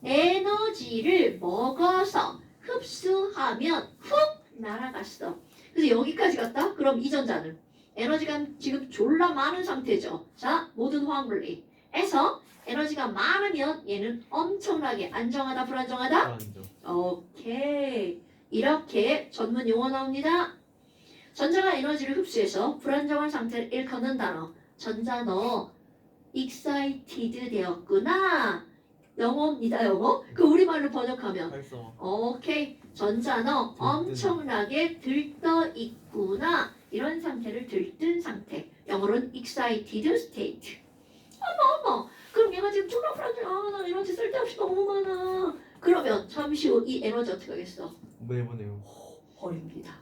에너지를 먹어서 흡수하면 훅 날아갔어. 그래서 여기까지 갔다? 그럼 이 전자는 에너지가 지금 졸라 많은 상태죠. 자, 모든 화학물리에서 에너지가 많으면 얘는 엄청나게 안정하다, 불안정하다? 오케이. 이렇게 전문 용어 나옵니다. 전자가 에너지를 흡수해서 불안정한 상태를 일컫는 단어. 전자 너 excited 되었구나. 영어입니다, 영어. 그 우리말로 번역하면 활성화. 오케이. 전자 너 엄청나게 들떠 있구나. 이런 상태를 들뜬 상태. 영어로는 excited state. 어머. 그럼 얘가 지금 졸라 불안정해. 나 에너지 쓸데없이 너무 많아. 그러면 자 잠시 후 이 에너지 어떻게 하겠어? 내보내요. 버립니다.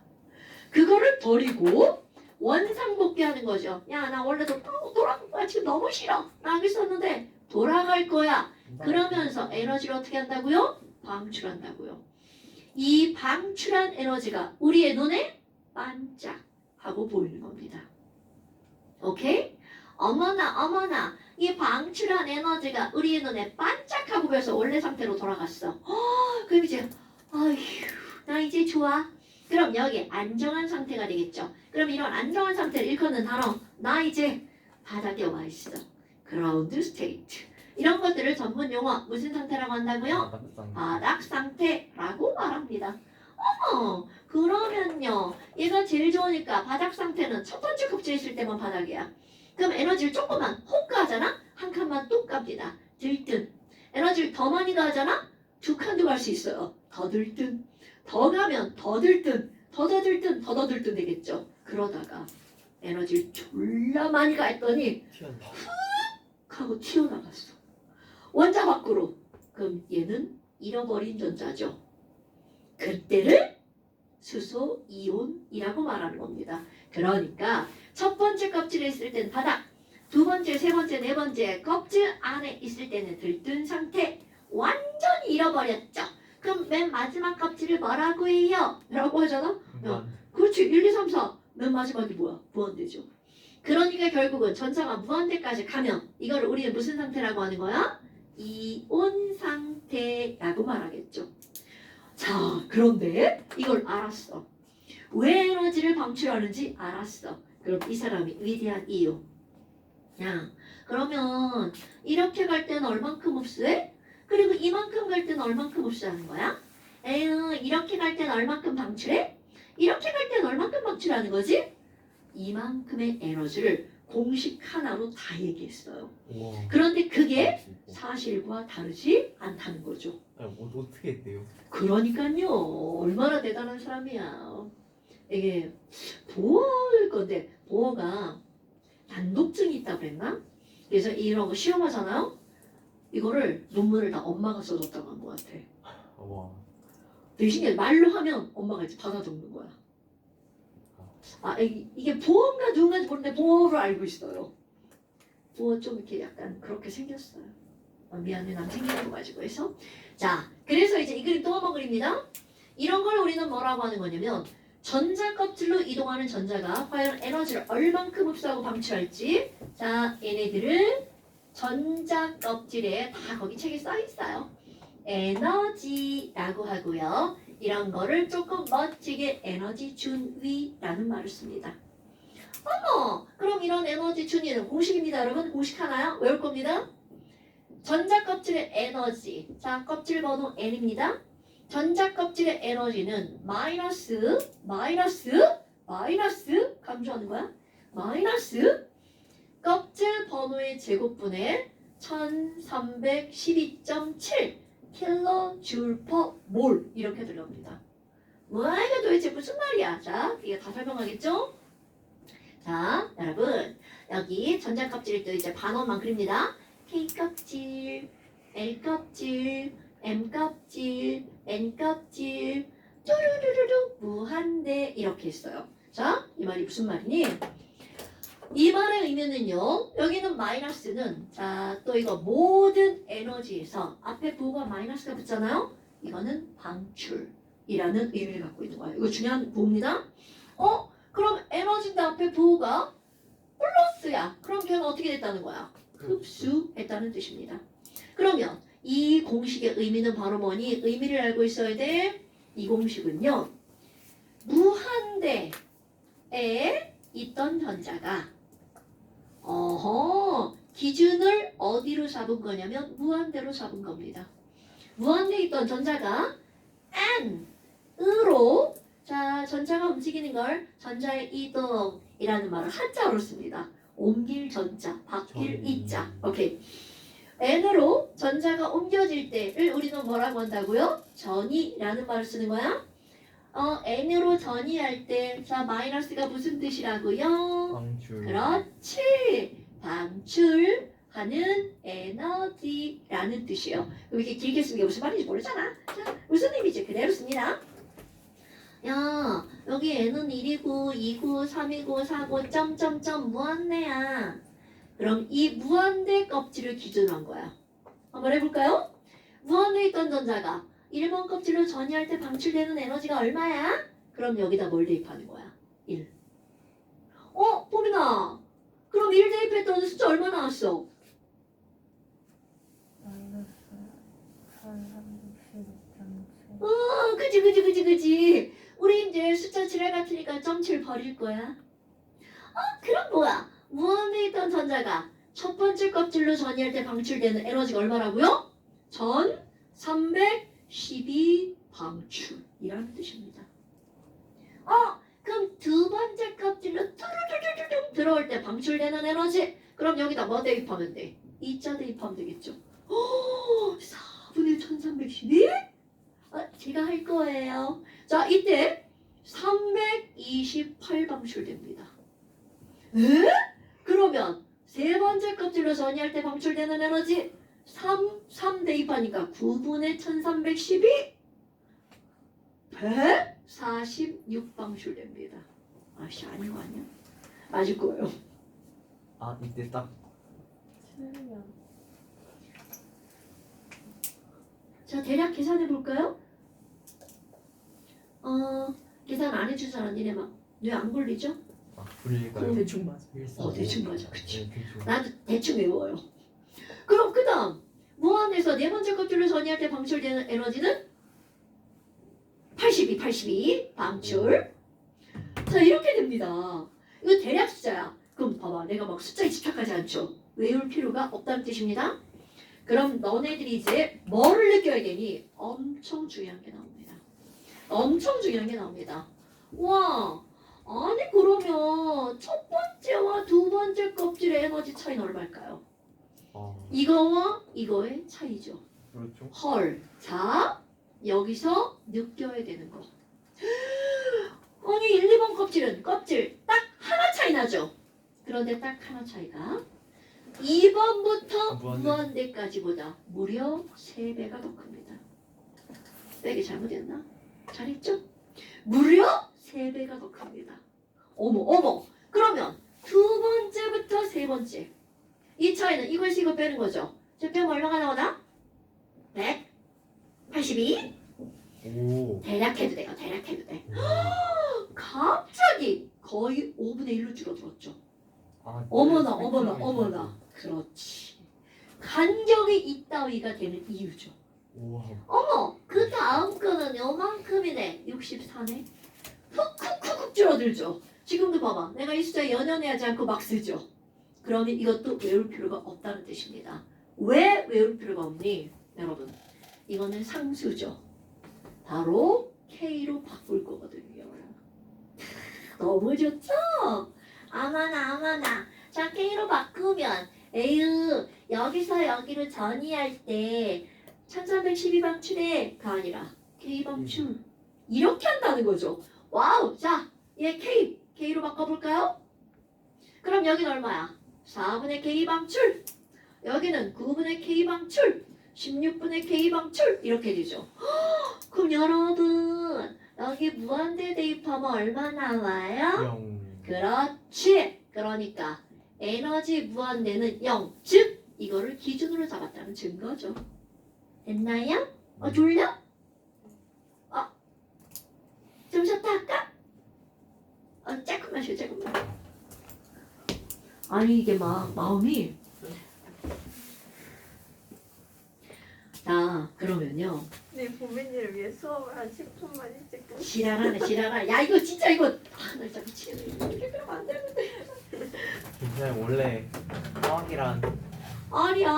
그거를 버리고 원상복귀하는 거죠. 야, 나 원래 돌아갈 거야. 지금 너무 싫어. 나 여기 있었는데 돌아갈 거야. 그러면서 에너지를 어떻게 한다고요? 방출한다고요. 이 방출한 에너지가 우리의 눈에 반짝하고 보이는 겁니다. 오케이? 어머나 이 방출한 에너지가 우리의 눈에 반짝하고 보여서 원래 상태로 돌아갔어. 그럼 이제 아휴 나 이제 좋아. 그럼 여기 안정한 상태가 되겠죠. 그럼 이런 안정한 상태를 일컫는 단어 나 이제 바닥에 와 있어. 그라운드 스테이트. 이런 것들을 전문 용어 무슨 상태라고 한다고요? 바닥 상태라고 말합니다. 그러면요 얘가 제일 좋으니까 바닥 상태는 첫 번째 껍질에 있을 때만 바닥이야. 그럼 에너지를 조금만 혹 가하잖아? 한 칸만 뚝 갑니다. 들뜬. 에너지를 더 많이 가하잖아? 두 칸도 갈 수 있어요. 더 들뜬. 더 가면 더 들뜬. 더 들뜬. 더 들뜬 되겠죠. 그러다가 에너지를 졸라 많이 가했더니 튀어나와. 하고 튀어나갔어. 원자 밖으로. 그럼 얘는 잃어버린 전자죠. 그때를 수소 이온이라고 말하는 겁니다. 그러니까 첫 번째 껍질에 있을 때는 바닥, 두 번째, 세 번째, 네 번째 껍질 안에 있을 때는 들뜬 상태, 완전히 잃어버렸죠. 그럼 맨 마지막 껍질을 뭐라고 해요? 라고 하잖아? 그렇지. 1, 2, 3, 4. 맨 마지막이 뭐야? 무한대죠. 그러니까 결국은 전자가 무한대까지 가면 이걸 우리는 무슨 상태라고 하는 거야? 이온 상태라고 말하겠죠. 자, 그런데 이걸 알았어. 왜 에너지를 방출하는지 알았어. 그럼 이 사람이 위대한 이유. 야, 그러면 이렇게 갈 때는 얼만큼 흡수해? 그리고 이만큼 갈 때는 얼만큼 흡수하는 거야? 에휴, 이렇게 갈 때는 얼만큼 방출해? 이렇게 갈 때는 얼만큼 방출하는 거지? 이만큼의 에너지를 공식 하나로 다 얘기했어요. 우와. 그런데 그게 사실과 다르지 않다는 거죠. 아니, 어떻게 했대요? 그러니까요. 얼마나 대단한 사람이야. 이게 보어일 건데 보어가 난독증이 있다고 그랬나? 그래서 이런 거 시험하잖아요. 이거를 논문을 다 엄마가 써줬다고 한 것 같아. 와. 대신에 말로 하면 엄마가 이제 받아 적는 거야. 이게 보어인가 누군가인지 모르는데 보어를 알고 있어요. 보어 좀 이렇게 약간 그렇게 생겼어요. 미안해 난 생긴 거 가지고 해서. 자, 그래서 이제 이 그림 또 한번 그립니다. 이런 걸 우리는 뭐라고 하는 거냐면 전자 껍질로 이동하는 전자가 과연 에너지를 얼만큼 흡수하고 방출할지. 자, 얘네들을 전자 껍질에 다 거기 책에 써 있어요. 에너지라고 하고요. 이런 거를 조금 멋지게 에너지 준위라는 말을 씁니다. 그럼 이런 에너지 준위는 공식입니다. 여러분 공식 하나요? 외울 겁니다. 전자 껍질의 에너지. 자, 껍질 번호 N입니다. 전자 껍질의 에너지는 마이너스 강조하는 거야. 마이너스 껍질 번호의 제곱분의 1312.7 킬로줄 퍼 몰 이렇게 들어갑니다. 뭐야 이게 도대체 무슨 말이야? 자, 이게 다 설명하겠죠? 자, 여러분 여기 전자 껍질을 또 이제 반원만 그립니다. K 껍질, L 껍질, M 껍질, N 껍질, 뚜루루루루 무한대 이렇게 있어요. 자, 이 말이 무슨 말이니? 이 말의 의미는요. 여기는 마이너스는 자, 또 이거 모든 에너지에서 앞에 부호가 마이너스가 붙잖아요. 이거는 방출이라는 의미를 갖고 있는 거예요. 이거 중요한 부호입니다. 그럼 에너지인데 앞에 부호가 플러스야. 그럼 걔는 어떻게 됐다는 거야? 흡수했다는 뜻입니다. 그러면 이 공식의 의미는 바로 뭐니? 의미를 알고 있어야 돼. 이 공식은요. 무한대에 있던 전자가 기준을 어디로 잡은 거냐면 무한대로 잡은 겁니다. 무한대에 있던 전자가 N으로 자 전자가 움직이는 걸 전자의 이동이라는 말을 한자어로 씁니다. 옮길 전자, 바뀔 이자. 오케이. N으로 전자가 옮겨질 때를 우리는 뭐라고 한다고요? 전이라는 말을 쓰는 거야. N으로 전이할 때, 자, 마이너스가 무슨 뜻이라고요? 방출. 그렇지. 방출 하는 에너지라는 뜻이에요. 그럼 이렇게 길게 쓰는 게 무슨 말인지 모르잖아. 자, 무슨 의미인지 그대로 씁니다. 야, 여기 n은 1이고 2고 3이고 4고 점점점 무한대야. 그럼 이 무한대 껍질을 기준으로 한 거야. 한번 해볼까요? 무한대에 있던 전자가 1번 껍질로 전이할 때 방출되는 에너지가 얼마야? 그럼 여기다 뭘 대입하는 거야? 1. 보민아. 그럼 1 대입했더니 숫자 얼마 나왔어? 마이너스 316.7. 그지. 우리 이제 숫자 7할 같으니까 점 7 버릴 거야. 그럼 뭐야? 무한대에 있던 전자가 첫 번째 껍질로 전이할 때 방출되는 에너지가 얼마라고요? 전 312 방출이라는 뜻입니다. 그럼 두 번째 껍질로 뚜루루루루 들어올 때 방출되는 에너지. 그럼 여기다 뭐 대입하면 돼? 2자 대입하면 되겠죠. 4분의 1312? 제가 할 거예요. 자, 이때 328 방출됩니다. 그러면 세 번째 껍질로 전이할 때 방출되는 에너지 3 대입하니까 9분의 1312 146 방출됩니다. 아씨 아닌 거 아니야? 맞을 거예요. 이때 딱 7년. 자, 대략 계산해 볼까요? 계산 안 해준 사람 니네 막 뇌 안 굴리죠? 굴릴까요? 대충 맞아. 대충 맞아. 그치. 네, 대충. 나도 대충 외워요. 그럼 그 다음 무한에서 네 번째 껍질로 전이할 때 방출되는 에너지는 82 방출. 자, 이렇게 됩니다. 이거 대략 숫자야. 그럼 봐봐, 내가 막 숫자에 집착하지 않죠. 외울 필요가 없다는 뜻입니다. 그럼 너네들이 이제 뭐를 느껴야 되니? 엄청 중요한 게 나옵니다. 엄청 중요한 게 나옵니다. 와, 아니 그러면 첫 번째와 두 번째 껍질의 에너지 차이는 얼마일까요? 이거와 이거의 차이죠. 그렇죠. 헐. 자, 여기서 느껴야 되는 거. 아니 1, 2번 껍질은 껍질 딱 하나 차이 나죠. 그런데 딱 하나 차이가 2번부터 무한대. 무한대까지보다 무려 3배가 더 큽니다. 빼기 잘못했나? 잘했죠? 무려 3배가 더 큽니다. 어머. 그러면 두 번째부터 세 번째. 이 차이는 이거에서 이거 빼는 거죠. 저 빼면 얼마가 나오나? 182? 오. 대략해도 돼요. 대략해도 돼. 와. 갑자기 거의 5분의 1로 줄어들었죠. 그래서 어머나. 그렇지. 간격이 이따위가 되는 이유죠. 우와. 어머, 그 다음 거는 요만큼이네. 64네. 훅 줄어들죠. 지금도 봐봐. 내가 이 숫자 연연해하지 않고 막 쓰죠. 그러면 이것도 외울 필요가 없다는 뜻입니다. 왜 외울 필요가 없니? 여러분, 이거는 상수죠. 바로 K로 바꿀 거거든요. 너무 좋죠? 아마나. 자, K로 바꾸면 에휴, 여기서 여기로 전이할 때 1312 방출해가 아니라 K 방출. 이렇게 한다는 거죠. 와우. 자, 얘 K로 바꿔볼까요? 그럼 여기는 얼마야? 4분의 K 방출. 여기는 9분의 K 방출. 16분의 K 방출. 이렇게 되죠. 그럼 여러분, 여기 무한대 대입하면 얼마 나와요? 0. 그렇지. 그러니까 에너지 무한대는 0. 즉 이거를 기준으로 잡았다는 증거죠. 됐나요? 졸려? 좀 쉬었다 할까? 조금만 쉬어. 아니 이게 막 마음이. 자, 그러면요. 네, 보민이를 위해 수업을 한 10분만 일찍 끝. 지랄하네. 야, 이거 진짜 이거. 나 진짜 미치겠네. 이렇게 그러면 안 되는데. 괜찮아요. 원래 화학이란 아니야.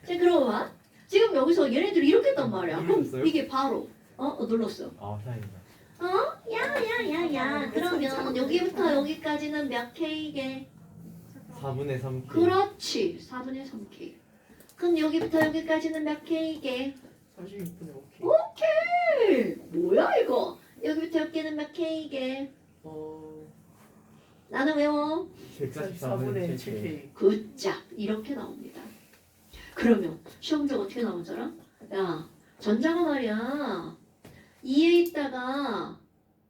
자, 그럼 봐. 지금 여기서 얘네들이 이렇게 했단 말이야. 그럼 눌렀어요? 이게 바로 눌렀어. 다행이다. 야야야야. 그러면 여기부터 여기까지는 몇 K게? 4분의 3. 그렇지. 4분의 3K. 그럼 여기부터 여기까지는 몇 K게? 46분에 오케이. 뭐야 이거? 여기부터 여기는 몇 K게? 나는 외워. 144분의 7K. 7K. 굿잡. 이렇게 나옵니다. 그러면 시험지가 어떻게 나온 줄 알아? 야, 전자가 말이야. 2에 있다가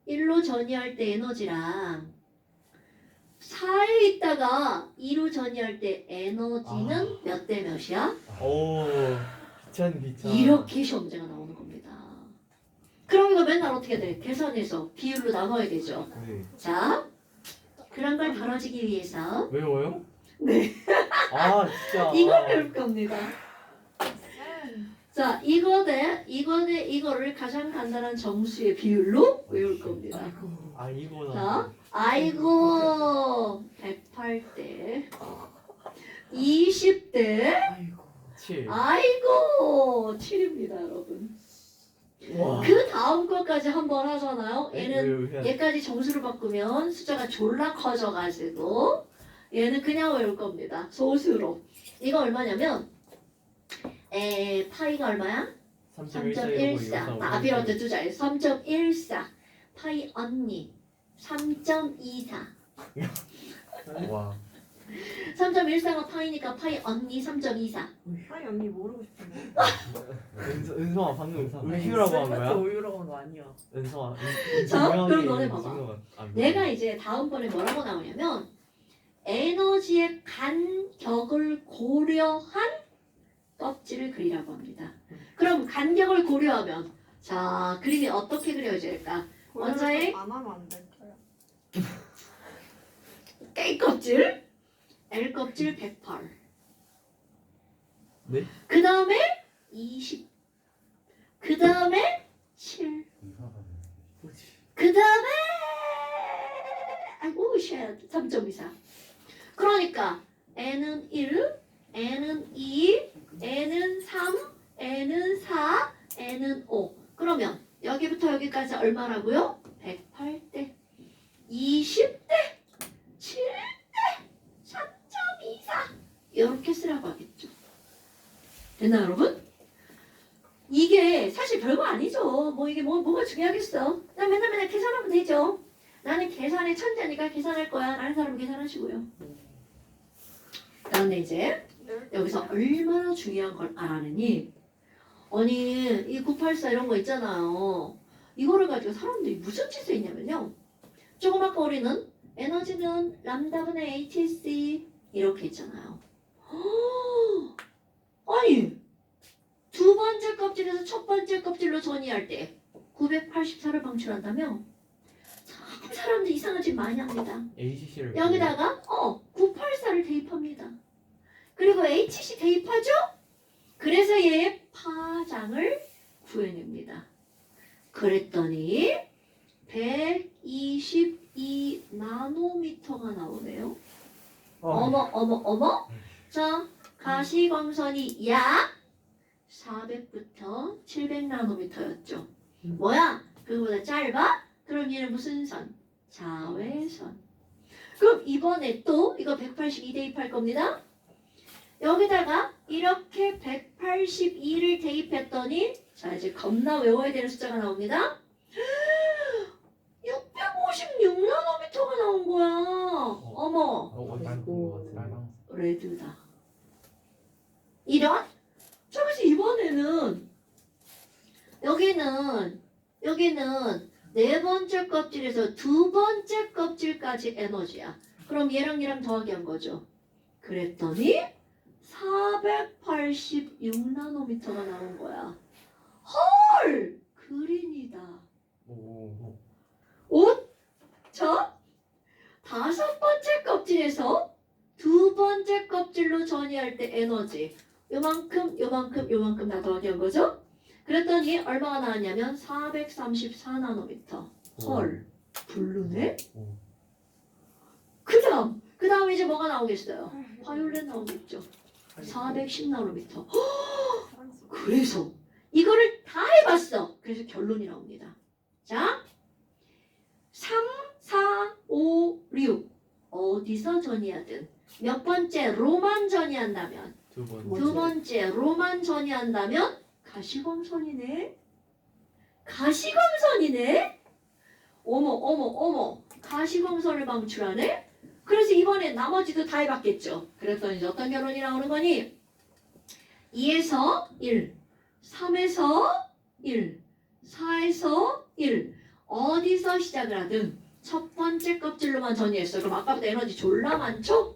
1로 전이할 때 에너지랑 4에 있다가 2로 전이할 때 에너지는 몇 대 몇이야? 오, 귀찮. 이렇게 시험제가 나오는 겁니다. 그럼 이거 맨날 어떻게 돼? 계산해서 비율로 나눠야 되죠. 네. 자, 그런 걸 다뤄지기 위해서 외워요? 네. 아, 진짜. 이걸 배울 겁니다. 자, 이거 대 이거를 가장 간단한 정수의 비율로 외울 겁니다. 아이고. 아, 이거나. 자, 아이고 108대 20대 아이고. 7. 아이고 7입니다, 여러분. 와. 그 다음 거까지 한번 하잖아요. 얘는 왜 얘까지 정수로 바꾸면 숫자가 졸라 커져가지고 얘는 그냥 외울 겁니다. 소수로. 이거 얼마냐면 파이가 얼마야? 3.14. 앞이로 두자. 3.14. 파이 언니 3.24. 와. 3.14가 파이니까 파이 언니 3.24. 아니 언니 모르고 싶은데. 은성아 방금 아니, 우유라고 한 셀프한테 거야? 우유라고 한 거 아니야. 은성아. 자, 그럼 너네 봐봐. 아, 내가 이제 다음번에 뭐라고 나오냐면 에너지의 간격을 고려한 껍질을 그리라고 합니다. 그럼 간격을 고려하면 자 그림이 어떻게 그려져야 될까? 원자의 안 하면 안 될까요? K 껍질, L 껍질 108. 네? 그 다음에 20. 그 다음에 7. 뭐지? 그 다음에 아이고 쉣 3.24. 그러니까 N은 1, N은 2, N은 3, N은 4, N은 5. 그러면 여기부터 여기까지 얼마라고요? 108대 20대 7대 3.24 이렇게 쓰라고 하겠죠. 됐나 여러분? 이게 사실 별거 아니죠. 뭐 이게 뭐가 중요하겠어. 그냥 맨날 계산하면 되죠. 나는 계산의 천재니까 계산할 거야. 라는 사람은 계산하시고요. 그런데 이제 여기서 얼마나 중요한 걸 알아내니? 아니 이 984 이런 거 있잖아요. 이거를 가지고 사람들이 무슨 짓을 했냐면요. 조금 아까 우리는 에너지는 람다분의 HC 이렇게 있잖아요. 아니 두 번째 껍질에서 첫 번째 껍질로 전이할 때 984를 방출한다며? 참 사람들 이상한 짓 많이 합니다. ACC를 여기다가 984를 대입합니다. 그리고 HC 대입하죠? 그래서 얘의 파장을 구해냅니다. 그랬더니 122 나노미터가 나오네요. 어머. 자, 가시광선이 약 400부터 700 나노미터였죠. 뭐야? 그거보다 짧아? 그럼 얘는 무슨 선? 자외선. 그럼 이번에 또 이거 182 대입할 겁니다. 여기다가 이렇게 182를 대입했더니 자 이제 겁나 외워야 되는 숫자가 나옵니다. 656나노미터가 나온 거야. 어머, 빨강. 레드다. 이런? 자 그래서 이번에는 여기는 네 번째 껍질에서 두 번째 껍질까지 에너지야. 그럼 얘랑 더하기 한 거죠. 그랬더니 486나노미터가 나온 거야. 헐! 그린이다. 오. 옷? 자, 다섯 번째 껍질에서 두 번째 껍질로 전이할 때 에너지 요만큼 다 더하기 한 거죠. 그랬더니 얼마가 나왔냐면 434나노미터. 헐, 블루네? 그 다음에 이제 뭐가 나오겠어요? 바이올렛 나오겠죠. 410나노미터. 그래서 이거를 다 해봤어. 그래서 결론이 나옵니다. 자, 3, 4, 5, 6 어디서 전이하든 몇 번째 로만 전이한다면 두 번째 로만 전이한다면 가시광선이네. 어머 가시광선을 방출하네. 그래서 이번에 나머지도 다 해봤겠죠. 그랬더니 이제 어떤 결론이 나오는 거니? 2에서 1, 3에서 1, 4에서 1. 어디서 시작을 하든 첫 번째 껍질로만 전이했어. 그럼 아까부터 에너지 졸라 많죠?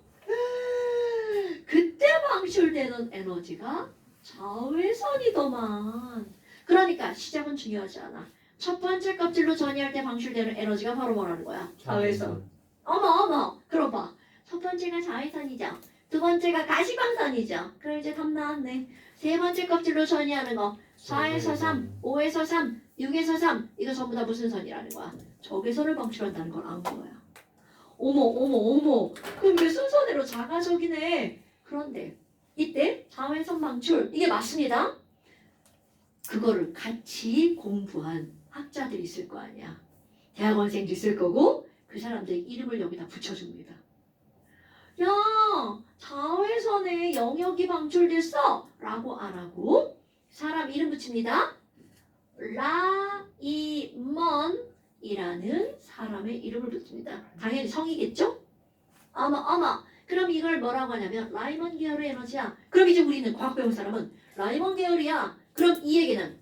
그때 방출되는 에너지가 자외선이더만. 그러니까 시작은 중요하지 않아. 첫 번째 껍질로 전이할 때 방출되는 에너지가 바로 뭐라는 거야? 자외선. 어머 그럼 봐. 첫 번째가 자외선이죠. 두 번째가 가시광선이죠. 그럼 이제 답 나왔네. 세 번째 껍질로 전이하는 거 4에서 3, 5에서 3, 6에서 3. 이거 전부 다 무슨 선이라는 거야? 적외선을 방출한다는 걸 안 거야. 어머. 그럼 이게 순서대로 자가적이네. 그런데 이때 자외선 방출 이게 맞습니다. 그거를 같이 공부한 학자들이 있을 거 아니야. 대학원생도 있을 거고 그 사람들 이름을 여기다 붙여줍니다. 야, 자외선에 영역이 방출됐어 라고 안 하고 사람 이름 붙입니다. 라이먼이라는 사람의 이름을 붙입니다. 당연히 성이겠죠? 어머 그럼 이걸 뭐라고 하냐면 라이먼 계열의 에너지야. 그럼 이제 우리는 과학 배운 사람은 라이먼 계열이야. 그럼 이 얘기는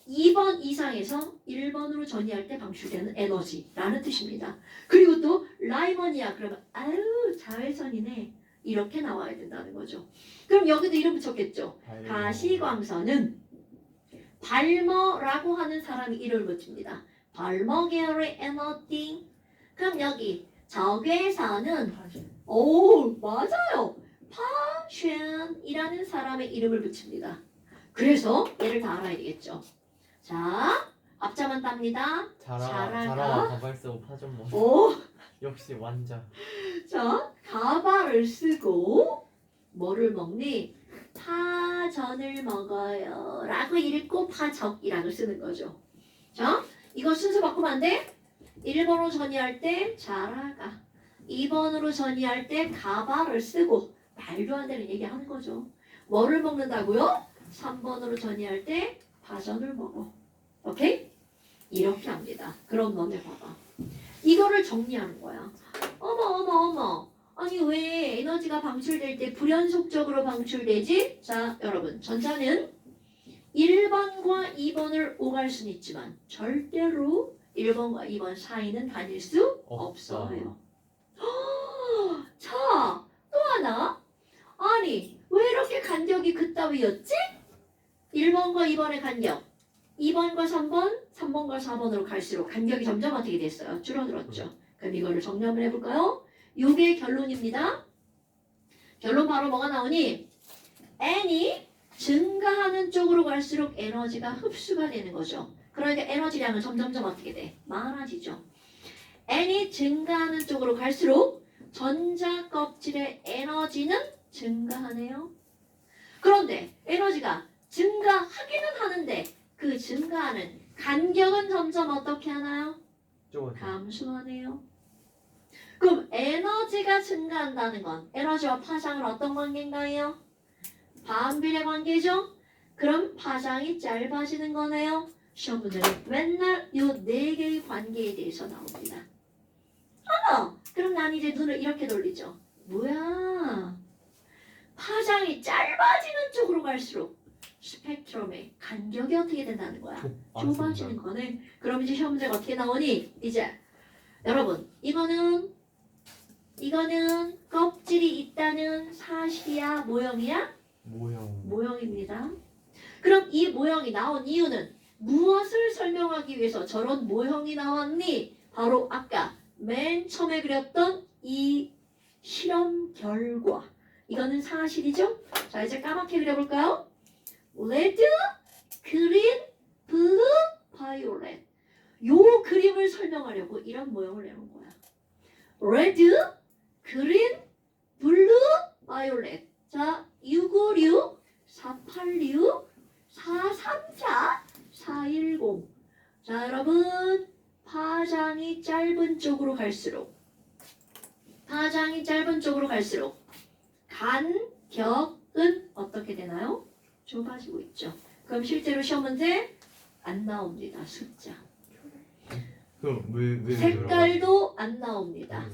2번 이상에서 1번으로 전이할 때 방출되는 에너지라는 뜻입니다. 그리고 또 라이먼이야. 그러면 아유 자외선이네. 이렇게 나와야 된다는 거죠. 그럼 여기도 이름 붙였겠죠. 가시광선은 발머라고 하는 사람이 이름을 붙입니다. 발머 계열의 에너지. 그럼 여기 적외선은 오 맞아요. 파쉔이라는 사람의 이름을 붙입니다. 그래서 얘를 다 알아야 되겠죠. 자, 앞자만 땁니다. 자라와 가발 쓰고 파전 먹. 오, 역시 완자. 자, 가발을 쓰고 뭐를 먹니? 파전을 먹어요. 라고 읽고 파적이라고 쓰는 거죠. 자, 이거 순서 바꾸면 안 돼? 1번으로 전이할 때 자라가, 2번으로 전이할 때 가발을 쓰고 말도 안 되는 얘기 하는 거죠. 뭐를 먹는다고요? 3번으로 전이할 때 파전을 먹어. 오케이? 이렇게 합니다. 그럼 너네 봐봐. 이거를 정리하는 거야. 어머. 아니 왜 에너지가 방출될 때 불연속적으로 방출되지? 자 여러분 전자는 1번과 2번을 오갈 수는 있지만 절대로 1번과 2번 사이는 다닐 수 없어요. 자, 또 하나. 아니 왜 이렇게 간격이 그따위였지? 1번과 2번의 간격 2번과 3번, 3번과 4번으로 갈수록 간격이 점점 어떻게 됐어요? 줄어들었죠. 그럼 이거를 정리 한번 해볼까요? 요게 결론입니다. 결론 바로 뭐가 나오니? n이 증가하는 쪽으로 갈수록 에너지가 흡수가 되는 거죠. 그러니까 에너지량은 점점점 어떻게 돼? 많아지죠. n이 증가하는 쪽으로 갈수록 전자 껍질의 에너지는 증가하네요. 그런데 에너지가 증가하기는 하는데 그 증가하는 간격은 점점 어떻게 하나요? 감소하네요. 그럼 에너지가 증가한다는 건 에너지와 파장은 어떤 관계인가요? 반비례 관계죠? 그럼 파장이 짧아지는 거네요. 시험 문제는 맨날 이 4개의 관계에 대해서 나옵니다. 그럼 난 이제 눈을 이렇게 돌리죠. 뭐야? 파장이 짧아지는 쪽으로 갈수록 스펙트럼의 간격이 어떻게 된다는 거야? 좁아지는 거네. 그럼 이제 시험 문제가 어떻게 나오니? 이제 여러분 이거는 껍질이 있다는 사실이야? 모형이야? 모형입니다. 그럼 이 모형이 나온 이유는 무엇을 설명하기 위해서 저런 모형이 나왔니? 바로 아까 맨 처음에 그렸던 이 실험 결과. 이거는 사실이죠? 자 이제 까맣게 그려볼까요? 레드, 그린, 블루, 바이올렛. 요 그림을 설명하려고 이런 모형을 내놓은 거야. 레드, 그린, 블루, 바이올렛. 자, 656, 486, 434, 410. 자, 여러분. 파장이 짧은 쪽으로 갈수록 간격은 어떻게 되나요? 좁아지고 있죠. 그럼 실제로 시험 문제 안 나옵니다. 숫자. 그럼 왜 색깔도 안 나옵니다.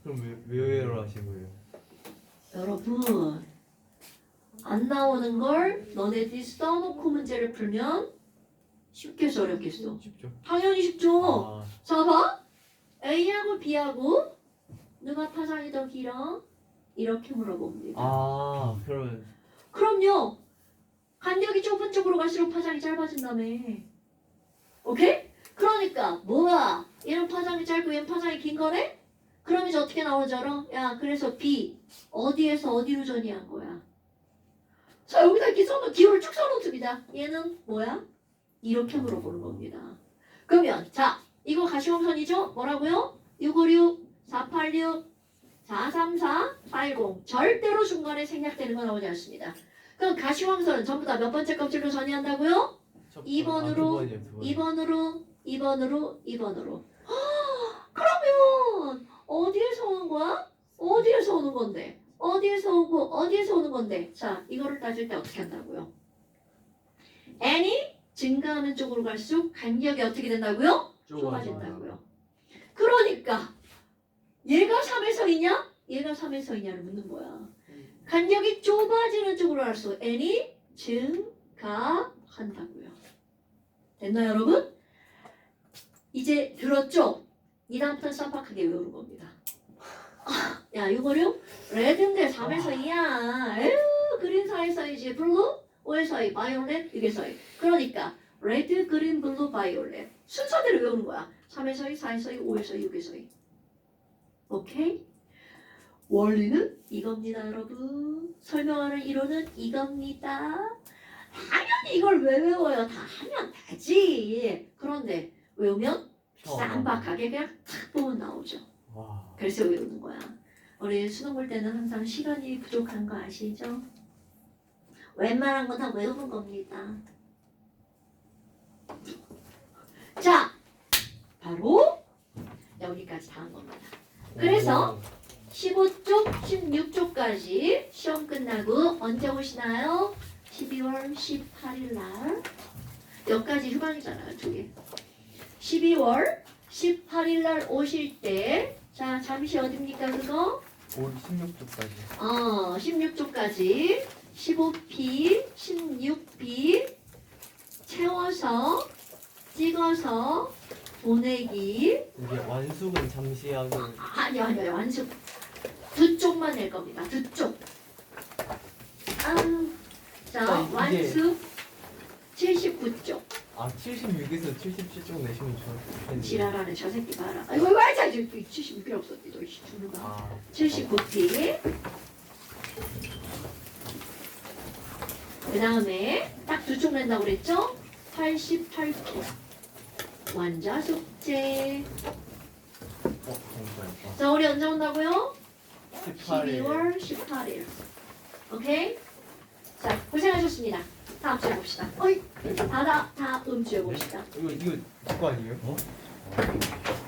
그럼 그럼 왜 에러 하신 거예요? 여러분 안 나오는 걸 너네들이 써놓고 문제를 풀면 쉽겠어 어렵겠어? 쉽죠? 당연히 쉽죠. 아, 자 봐. A하고 B하고 누가 파장이 더 길어? 이렇게 물어봅니다. 그러면 그럼요. 간격이 좁은 쪽으로 갈수록 파장이 짧아진다며. 오케이? 그러니까 뭐야? 얘는 파장이 짧고 얘는 파장이 긴 거네? 그럼 이제 어떻게 나오는지 알아? 야 그래서 B 어디에서 어디로 전이한 거야? 자 여기다 이렇게 기호를 쭉 써놓습니다. 얘는 뭐야? 이렇게 물어보는 겁니다. 그러면 자 이거 가시광선이죠? 뭐라고요? 656, 486, 434, 810 절대로 중간에 생략되는 거 나오지 않습니다. 그럼 가시광선은 전부 다 몇 번째 껍질로 전이한다고요? 2번으로, 2번으로, 2번으로, 2번으로. 그러면 어디에서 오는 거야? 어디에서 오는 건데? 어디에서 오고 어디에서 오는 건데? 자 이거를 따질 때 어떻게 한다고요? n이 증가하는 쪽으로 갈수록 간격이 어떻게 된다고요? 좁아진다고요. 그러니까 얘가 3에서 2냐? 얘가 3에서 2냐를 묻는 거야. 간격이 좁아지는 쪽으로 갈수록 n이 증가한다고요. 됐나요 여러분? 이제 들었죠? 이 다음부터는 쌈박하게 외우는 겁니다. 야 이거요? 레드인데 3에서 2야. 에휴 그린 4에서 2지. 블루 5에서 2. 바이올렛 6에서 2. 그러니까 레드, 그린, 블루, 바이올렛 순서대로 외우는 거야. 3에서 2, 4에서 2, 5에서 2, 6에서 2. 오케이? 원리는 이겁니다 여러분. 설명하는 이론은 이겁니다. 당연히 이걸 왜 외워요? 다 하면 되지. 그런데 외우면 쌈박하게 그냥 탁 보면 나오죠. 와. 그래서 외우는 거야. 우리 수능 볼 때는 항상 시간이 부족한 거 아시죠? 웬만한 거 다 외우는 겁니다. 자, 바로 여기까지 다 한 겁니다. 그래서 15쪽, 16쪽까지 시험 끝나고 언제 오시나요? 12월 18일 날. 여기까지 휴강이잖아요, 두 개. 12월 18일 날 오실 때, 자, 잠시 어딥니까, 그거? 16쪽까지. 16쪽까지 15P, 16B 채워서 찍어서 보내기. 이게 완숙은 잠시 하고. 아니요 완숙 두 쪽만 낼 겁니다. 두 쪽. 자 이게- 완숙 79쪽. 76에서 77쪽 내시면 좋겠네요. 지랄하네 저 새끼 봐라. 아이고 76필요 없었지 너 씨, 주는 거. 79P. 그 다음에 딱 두 쪽 낸다고 그랬죠? 88쪽. 완자 숙제. 잠시만요. 자 우리 언제 온다고요? 18일. 12월 18일. 오케이? 자 고생하셨습니다. 다음 주에 봅시다. 어이 다음 주에 봅시다. 이거 누구 아니에요?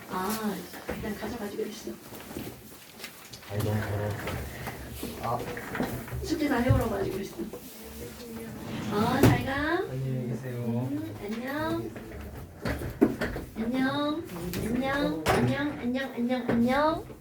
아 일단 가져가지고 있어. 아니 너무 더러워. 숙제 다 해오라고 가지고 있어. 잘 가. 안녕히 계세요. 안녕. 안녕. 안녕. 안녕. 안녕. 안녕. 안녕.